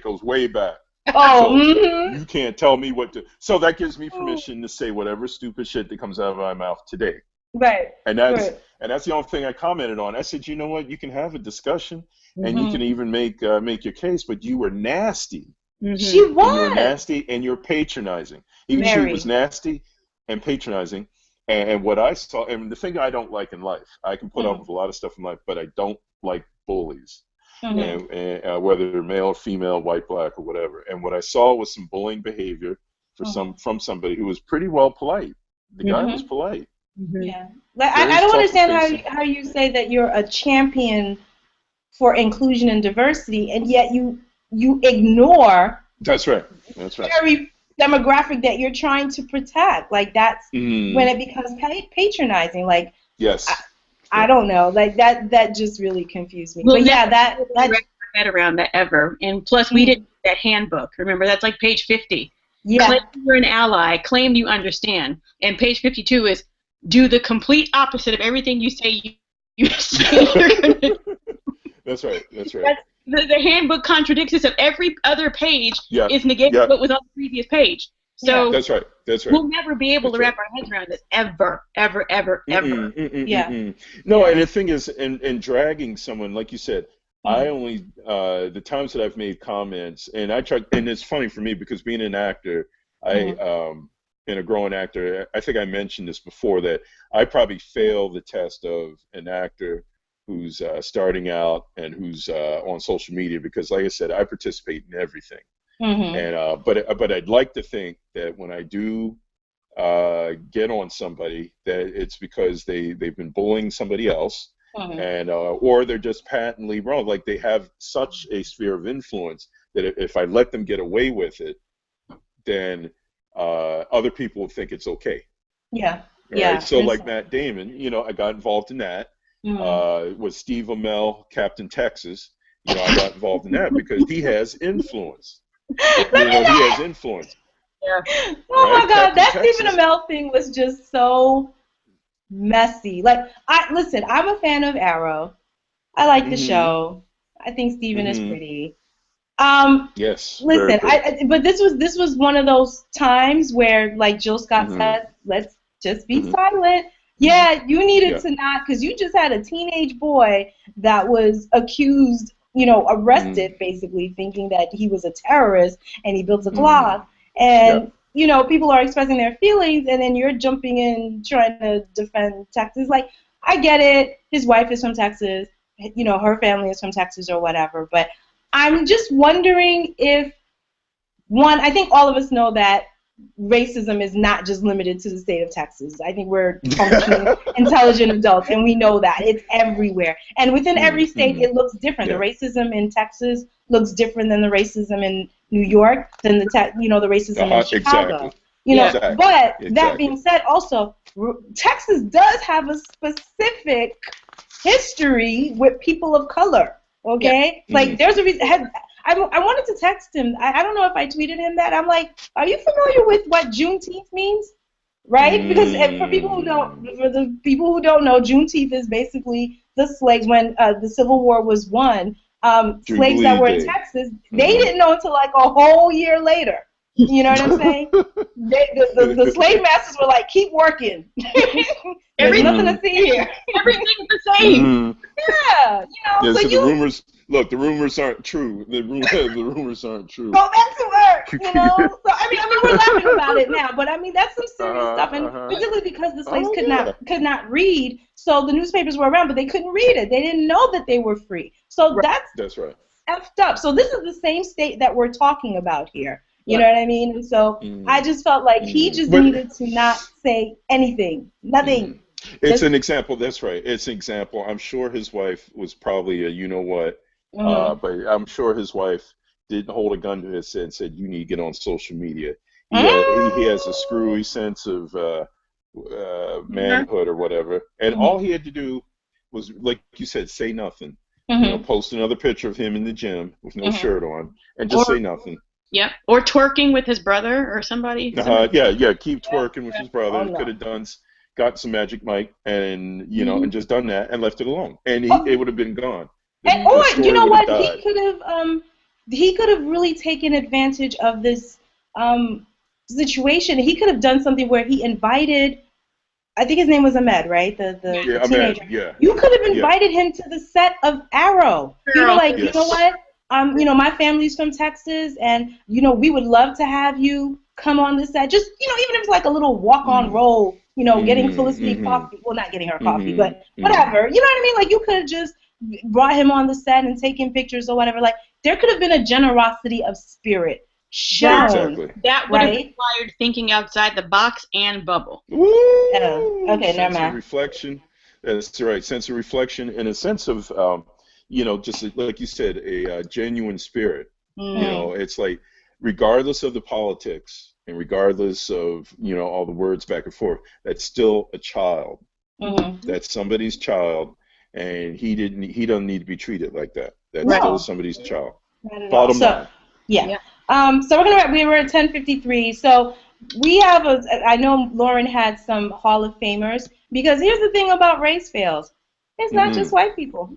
goes way back. Oh, So you can't tell me what to. So that gives me permission to say whatever stupid shit that comes out of my mouth today. right, And that's right. and that's the only thing I commented on. I said, you know what? You can have a discussion, and you Mm-hmm. can even make your case, but you were nasty, She and you were was nasty, and you're patronizing. She was very. nasty and patronizing. And what I saw, and the thing I don't like in life, I can put up Mm-hmm. with a lot of stuff in life, but I don't like bullies. Mm-hmm. And whether they're male or female, white, black, or whatever. And what I saw was some bullying behavior from somebody who was pretty well polite. The guy was Mm-hmm. polite, Yeah. Like very I don't tough understand facing. how you say that you're a champion for inclusion and diversity, and yet you ignore That's right. That's right. very demographic that you're trying to protect. Like that's when Mm, it becomes patronizing. Like I, yes. I Yeah. don't know. Like that just really confused me. We'll But never yeah, that be able to that wrap our head around that ever. And plus, we didn't get that handbook. Remember, that's like page 50. Claim yeah. you're an ally. Claim you understand. And page 52 is do the complete opposite of everything you say you say you're going to. That's right. That's right. That's, the handbook contradicts us. Of every other page Yeah. is negating Yeah. what was on the previous page. So That's right. That's right. we'll never be able to That's right. wrap our heads around this ever, ever, ever, ever. Yeah. No, Yeah. and the thing is, in dragging someone, like you said, I Mhm. only the times that I've made comments, and I try, and it's funny for me because being an actor, I Mhm. and a growing actor, I think I mentioned this before that I probably fail the test of an actor who's starting out and who's on social media because, like I said, I participate in everything. Mhm. And but I'd like to think that when I do get on somebody, that it's because they've been bullying somebody else, Mhm. and or they're just patently wrong. Like they have such a sphere of influence that if I let them get away with it, then other people will think it's okay. Yeah. All right. Yeah. So like Matt Damon, I got involved in that. Mhm. With Steve Amell, Captain Texas, I got involved in that because he has influence. He has influence, Yeah. Oh my right? God, Captain that Stephen Texas. Amell thing was just so messy. Like listen, I'm a fan of Arrow. I like the Mm-hmm. show. I think Steven is Mm-hmm. pretty. Yes, very Listen, pretty. but this was one of those times where, like Jill Scott Mm-hmm. said, let's just be Mm-hmm. silent. Mm-hmm. Yeah, you needed Yeah. to not, because you just had a teenage boy that was accused, Mm-hmm. arrested basically, thinking that he was a terrorist and he built a Mm-hmm. Glock. Yeah. And, people are expressing their feelings, and then you're jumping in trying to defend Texas. Like, I get it. His wife is from Texas. Her family is from Texas or whatever. But I'm just wondering if, one, I think all of us know that racism is not just limited to the state of Texas. I think we're functioning, intelligent adults, and we know that. It's everywhere. And within every state, Mm-hmm. it looks different. The Yeah. racism in Texas looks different than the racism in New York, than the racism in Chicago. Exactly. Yeah. Exactly. But that Exactly. being said, also, Texas does have a specific history with people of color. Yeah. Okay, like there's a reason. I wanted to text him. I don't know if I tweeted him that. I'm like, are you familiar with what Juneteenth means? Right? Because for the people who don't know, Juneteenth is basically the slaves when the Civil War was won. Slaves that Jubilee were in Day. Texas, they didn't know until like a whole year later. You know what I'm saying? The slave masters were like, keep working. There's nothing to see here. Everything's the same. Yeah, Yeah, so so you the rumors aren't true. The rumors aren't true. go back to work, So I mean, we're laughing about it now, but I mean that's some serious stuff, and particularly because the slaves Oh yeah. could not read, so the newspapers were around, but they couldn't read it. They didn't know that they were free. So Right. that's That's right. effed up. So this is the same state that we're talking about here. You Yeah. know what I mean? And so I just felt like he just But needed to not say anything, nothing. it's Just an example. That's right. It's an example. I'm sure his wife was probably a you know what, mhm. but I'm sure his wife didn't hold a gun to his head and said you need to get on social media. He has a Mm. screwy sense of Mhm. manhood or whatever, and all Mhm. he had to do was, like you said, say nothing. Mhm. Post another picture of him in the gym with no Mhm. shirt on, and just Or say nothing. yeah, or twerking with his brother or somebody. Yeah. Keep Yeah. twerking with his Oh brother. Could no. have got some Magic Mike and Mhm. and just done that and left it alone, and it Oh, would have been gone. and The or you story know would have what? He died. could have he could have really taken advantage of this situation. He could have done something where he invited, I think his name was Ahmed, right? The teenager. Ahmed, yeah. You could have invited him to the set of Arrow. You were like, you know what? My family's from Texas, and we would love to have you come on the set. Just even if it's like a little walk-on role, getting Felicity coffee. Well, not getting her coffee, but whatever. You know what I mean? Like, you could have just brought him on the set and taken pictures or whatever. Like, there could have been a generosity of spirit shown. Exactly. That would have required thinking outside the box and bubble. Okay, never Sense mind. of reflection. That's right. Sense of reflection and a sense of, just like you said, a genuine spirit. It's like, regardless of the politics and regardless of, all the words back and forth, that's still a child. That's somebody's child, and he doesn't need to be treated like that. That's still somebody's child. Bottom line. Yeah. So we were at 10:53. So we have I know Lauren had some Hall of Famers, because here's the thing about race fails. It's not just white people.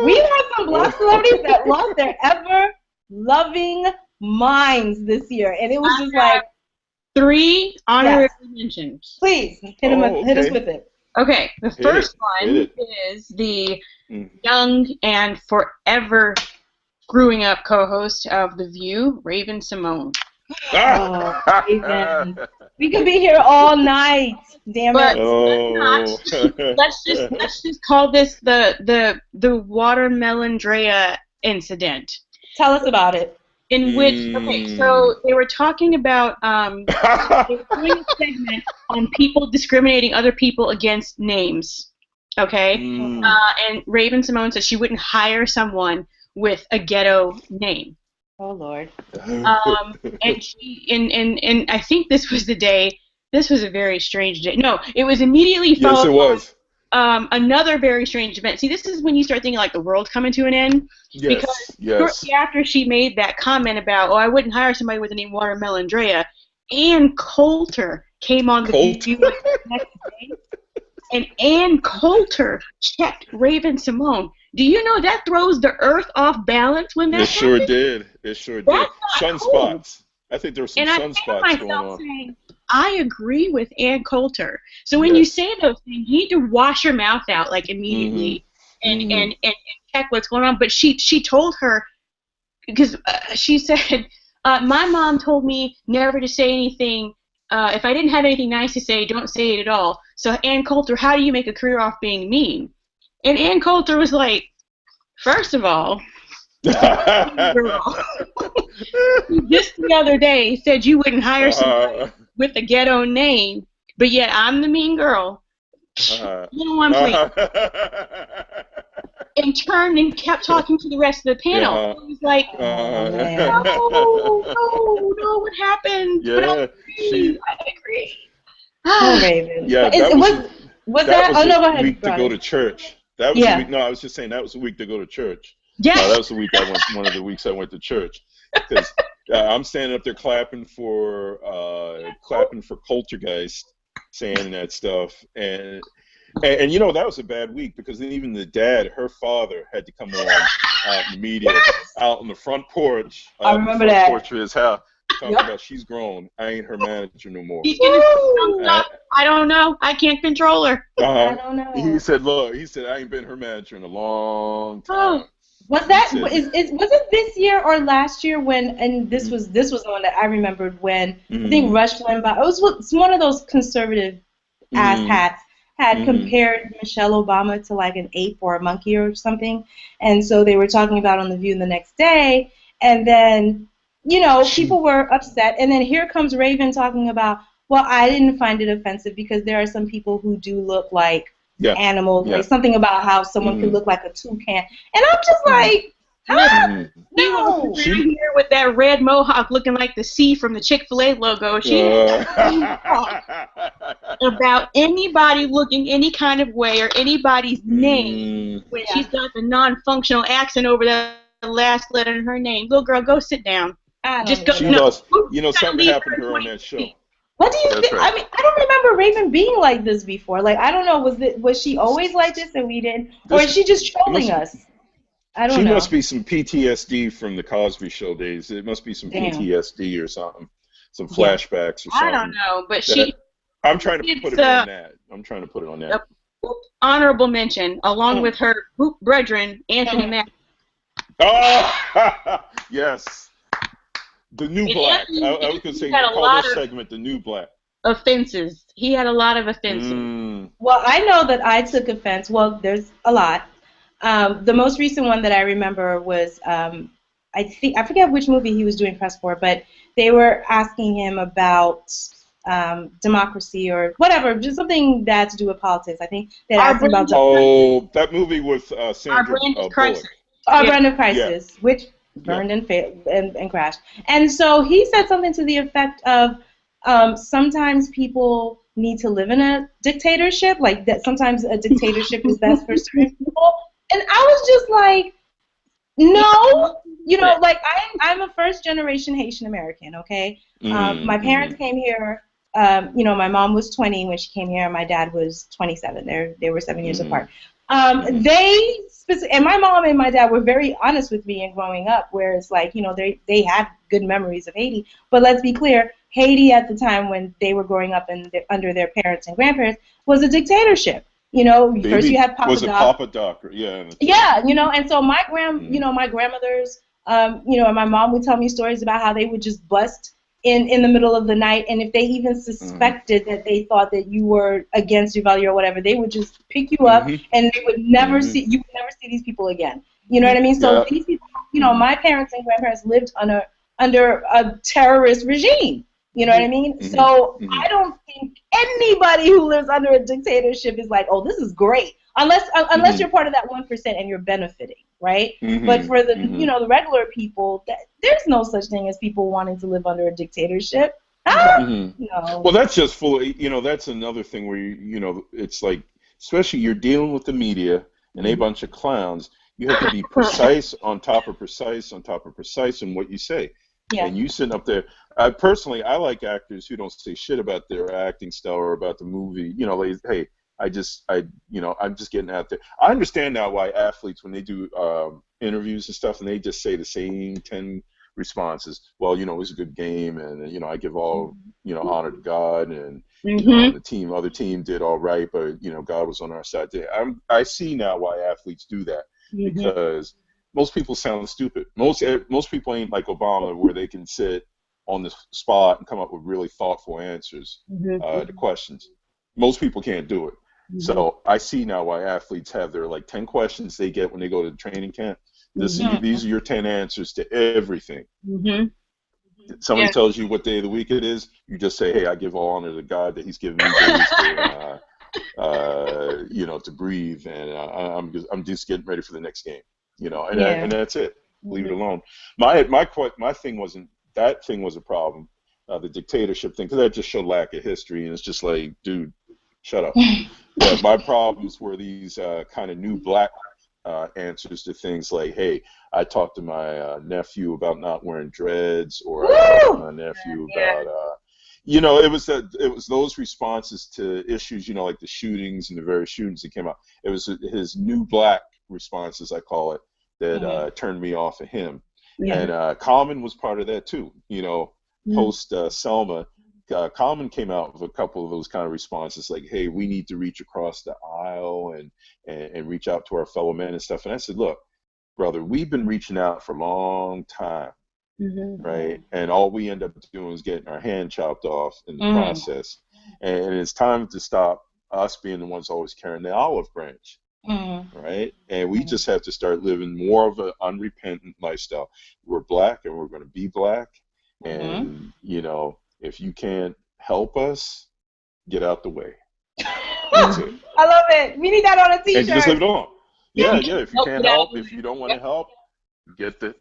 We had some Black celebrities that lost their ever-loving minds this year, and it was just like 3 honorary mentions. Please hit us with it. Okay, the first one is the young and forever screwing up co-host of The View, Raven Simone. Oh, Raven. We could be here all night. Damn it. Let's just call this the Watermelon Drea incident. Tell us about it. In which, so they were talking about, they were doing a segment on people discriminating other people against names, okay? And Raven Simone said she wouldn't hire someone with a ghetto name. Oh, Lord. And she, and I think this was a very strange day. No, it was immediately followed. Yes, it was. Another very strange event. See, this is when you start thinking like the world's coming to an end. Because shortly after she made that comment about, I wouldn't hire somebody with the name Watermelon Drea, Ann Coulter came on the View the next day, and Ann Coulter checked Raven Simone. Do you know that throws the earth off balance when that happens? It sure did. Sunspots. I think there were some sunspots going on. Saying, I agree with Ann Coulter. So when you say those things, you need to wash your mouth out like immediately and check what's going on. But she told her, because she said, my mom told me never to say anything. If I didn't have anything nice to say, don't say it at all. So Ann Coulter, how do you make a career off being mean? And Ann Coulter was like, first of all, girl, just the other day said you wouldn't hire somebody with a ghetto name, but yet I'm the mean girl. You know what I'm saying? And turned and kept talking to the rest of the panel. He was like, no, what happened? Yeah, I agree. Oh, Raven. Yeah, was that? Oh, no, go ahead. Week to go to church. That was the week. No, I was just saying that was the week to go to church. Yes. No, that was the week I went. One of the weeks I went to church, because I'm standing up there clapping for Coultergeist, saying that stuff, and that was a bad week, because even the dad, her father, had to come on out in the media, out on the front porch. I remember that. Porch of his house. Talking about she's grown. I ain't her manager no more. I don't know. I can't control her. I don't know. He said, I ain't been her manager in a long time. Was it this year or last year when? And this was the one that I remembered when I think Rush Limbaugh. It was one of those conservative ass hats had compared Michelle Obama to like an ape or a monkey or something, and so they were talking about on The View the next day, and then people were upset, and then here comes Raven talking about, well, I didn't find it offensive because there are some people who do look like animals, like something about how someone could look like a toucan, and I'm just like, He was here with that red mohawk looking like the C from the Chick-fil-A logo. She didn't talk about anybody looking any kind of way or anybody's name when she's got the non-functional accent over the last letter in her name. Little girl, go sit down. Just go. She lost. Something happened to her on that show. What do you think? Right. I mean, I don't remember Raven being like this before. Like, I don't know. Was she always like this and we didn't, or is she just trolling us? I don't She must know. be some PTSD from the Cosby Show days. It must be some Damn. PTSD or something, some Yeah. flashbacks or I don't something. know, but That I'm trying to put it's it on that. I'm trying to put it on a that. honorable mention along Mm. with her hoop brethren, Anthony Mm. Mackie. Oh, yes. The new And black. I was Anthony going to say, had a call lot this of segment the new black. offenses. He had a lot of offenses. Mm. Well, I know that I took offense. Well, there's a lot. The most recent one that I remember was I forget which movie he was doing press for, but they were asking him about democracy or whatever, just something that had to do with politics. I think they Our asked him about brand is Oh, that movie with our Sandra brand is Bullock. crisis. Our Yeah. Brand of Yeah, Crisis, which yeah. burned and failed and crashed. And so he said something to the effect of sometimes people need to live in a dictatorship, like that sometimes a dictatorship is best for certain people. And I was just like, no, like I'm a first generation Haitian American, okay? My parents Mm-hmm. came here. My mom was 20 when she came here, and my dad was 27. They were 7 years Mm-hmm. apart. And my mom and my dad were very honest with me in growing up, where it's like, they had good memories of Haiti. But let's be clear, Haiti at the time when they were growing up and under their parents and grandparents was a dictatorship. First you Baby, had Papa was it Doc. Papa Doc? Yeah, that's right. Yeah, and so Mm-hmm. my grandmothers, and my mom would tell me stories about how they would just bust in the middle of the night, and if they even Mm-hmm. suspected that they thought that you were against Uvalde or whatever, they would just pick you up, Mm-hmm. and you would Mm-hmm. never see these people again. You know what I mean? So Yeah. these people, Mm-hmm. my parents and grandparents lived under a terrorist regime. You know what I mean? So Mm-hmm. I don't think anybody who lives under a dictatorship is like, oh, this is great. Unless you're part of that 1% and you're benefiting, right? But Mm-hmm. for the Mm-hmm. the regular people, there's no such thing as people wanting to live under a dictatorship. Ah, Mm-hmm. no. Well, that's just full of, that's another thing where, it's like, especially you're dealing with the media and a bunch of clowns, you have to be precise on top of precise on top of precise in what you say. Yeah. And you sitting up there, I like actors who don't say shit about their acting style or about the movie. Like, hey, I'm just getting out there. I understand now why athletes, when they do interviews and stuff, and they just say the same 10 responses. Well, it was a good game, and I give all honor to God, and the other team did all right, but God was on our side. I see now why athletes do that, because most people sound stupid. Most people ain't like Obama, where they can sit on the spot and come up with really thoughtful answers to questions. Most people can't do it. So I see now why athletes have their 10 questions they get when they go to the training camp. These are your 10 answers to everything. Somebody tells you what day of the week it is, you just say, hey, I give all honor to God that He's given me days to breathe, and I'm just getting ready for the next game, and that's it. Leave it alone. My thing wasn't, that thing was a problem, the dictatorship thing, because that just showed lack of history, and it's just like, dude, shut up. But my problems were these kind of new black answers to things like, hey, I talked to my nephew about not wearing dreads, or I talked to my nephew about, it was those responses to issues, like the shootings and the various shootings that came out. It was his new black responses, I call it, that turned me off of him. And Common was part of that too. Post Selma, Common came out with a couple of those kind of responses, like, hey, we need to reach across the aisle and reach out to our fellow men and stuff. And I said, look, brother, we've been reaching out for a long time, right? And all we end up doing is getting our hand chopped off in the process. And it's time to stop us being the ones always carrying the olive branch, right? And we just have to start living more of an unrepentant lifestyle. We're black, and we're going to be black. And, if you can't help us, get out the way. That's it. I love it. We need that on a t-shirt. And just leave it alone. Yeah. If you can't help, Yep. if you don't want to help, get the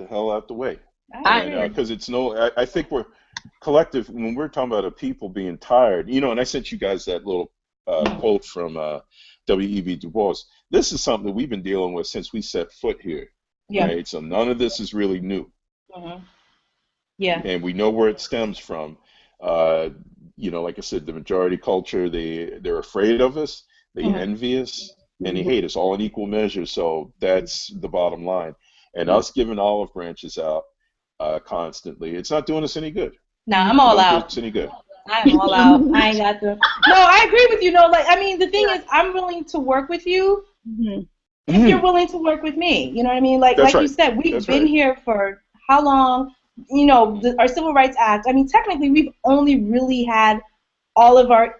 hell out the way. I Because I think we're collective when we're talking about a people being tired. And I sent you guys that little quote from W.E.B. Du Bois. This is something that we've been dealing with since we set foot here. Right? So none of this is really new. Yeah. And we know where it stems from. Like I said, the majority culture, they're afraid of us. They envy us. and they hate us all in equal measure. So that's the bottom line. And us giving olive branches out constantly, it's not doing us any good. No, I'm all Don't do out. us any good. I'm all out. I ain't got the. No, I agree with you. No, like I mean, the thing is, I'm willing to work with you if you're willing to work with me. You know what I mean? Like That's you right. said, we've That's been right. here for how long? You know, our Civil Rights Act. I mean, technically, we've only really had all of our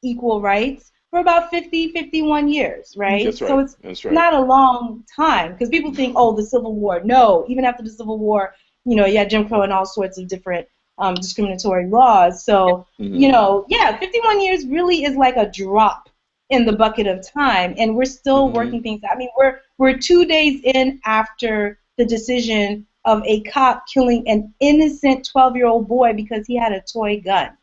equal rights for about 50, 51 years, right? That's right. So it's That's right. not a long time because people think, oh, the Civil War. No, even after the Civil War, you know, you had Jim Crow and all sorts of different discriminatory laws. So, you know, yeah, 51 years really is like a drop in the bucket of time, and we're still working things out. I mean, we're 2 days in after the decision of a cop killing an innocent 12-year-old boy because he had a toy gun.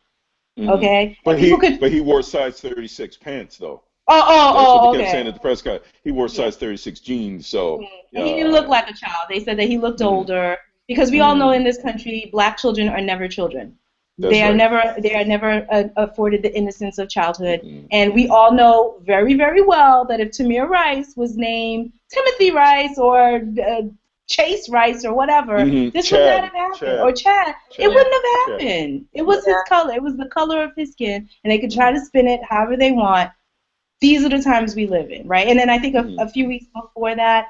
Okay, but he wore size 36 pants though. That's what they kept saying at the press conference. He wore size 36 jeans, so and he didn't look like a child. They said that he looked older because we all know in this country, black children are never children. They are never afforded the innocence of childhood, and we all know very, very well that if Tamir Rice was named Timothy Rice or Chase Rice or whatever, this would not have happened. Or Chad, it wouldn't have happened. It was his color. It was the color of his skin, and they could try to spin it however they want. These are the times we live in, right? And then I think a few weeks before that,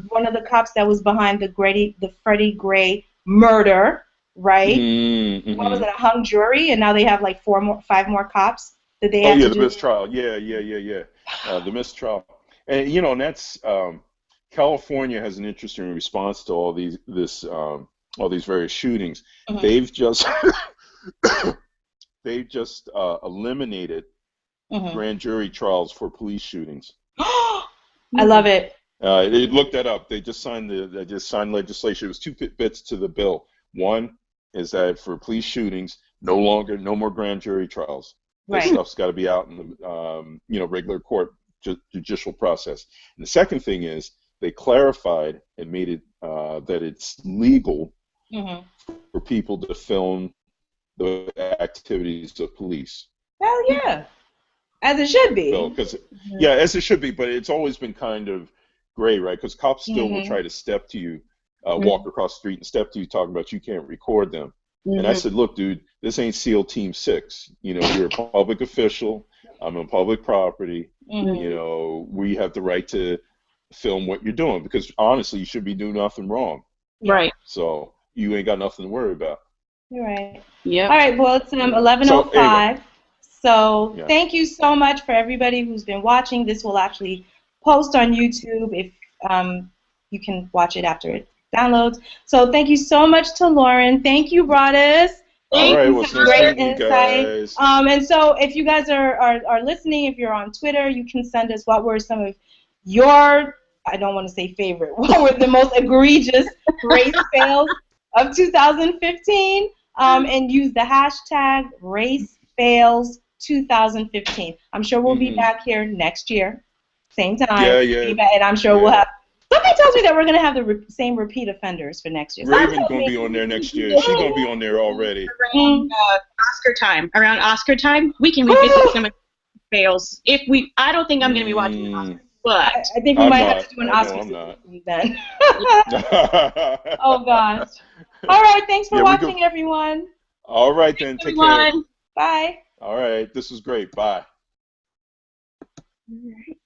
one of the cops that was behind the Freddie Gray murder, right? What was it, a hung jury, and now they have like 5 more cops that they have to do. The mistrial. The mistrial. And you know, and that's California has an interesting response to all these various shootings. They've just eliminated grand jury trials for police shootings. I love it. They looked that up. They just signed legislation. It was 2 bits to the bill. One is that for police shootings, no more grand jury trials. That stuff's got to be out in the regular court judicial process. And the second thing is they clarified and made it that it's legal for people to film the activities of police. Hell yeah. As it should be. As it should be, but it's always been kind of gray, right? Because cops still will try to step to you, walk across the street and step to you talking about you can't record them. And I said, look, dude, this ain't SEAL Team 6. You know, you're a public official. I'm on public property. You know, we have the right to film what you're doing because, honestly, you should be doing nothing wrong. Right. So you ain't got nothing to worry about. You're right. Yeah. All right, well, it's 11:05. So thank you so much for everybody who's been watching. This will actually post on YouTube if you can watch it after it downloads. So thank you so much to Lauren. Thank you, Broadus. All right, well, great insight. And so if you guys are listening, if you're on Twitter, you can send us what were some of your, I don't want to say favorite, what were the most egregious race fails of 2015, and use the hashtag #RaceFails2015. I'm sure we'll be back here next year, same time. And I'm sure we'll have. Somebody tells me that we're going to have the same repeat offenders for next year. Raven's going to be on there next year. She's going to be on there already. Around Oscar time, we can revisit some of the fails. I don't think I'm going to be watching the Oscars, but I think we might have to do an Oscar then. Oh, gosh. All right, thanks for watching, everyone. All right, then. Take care. Bye. All right, this was great. Bye. All right.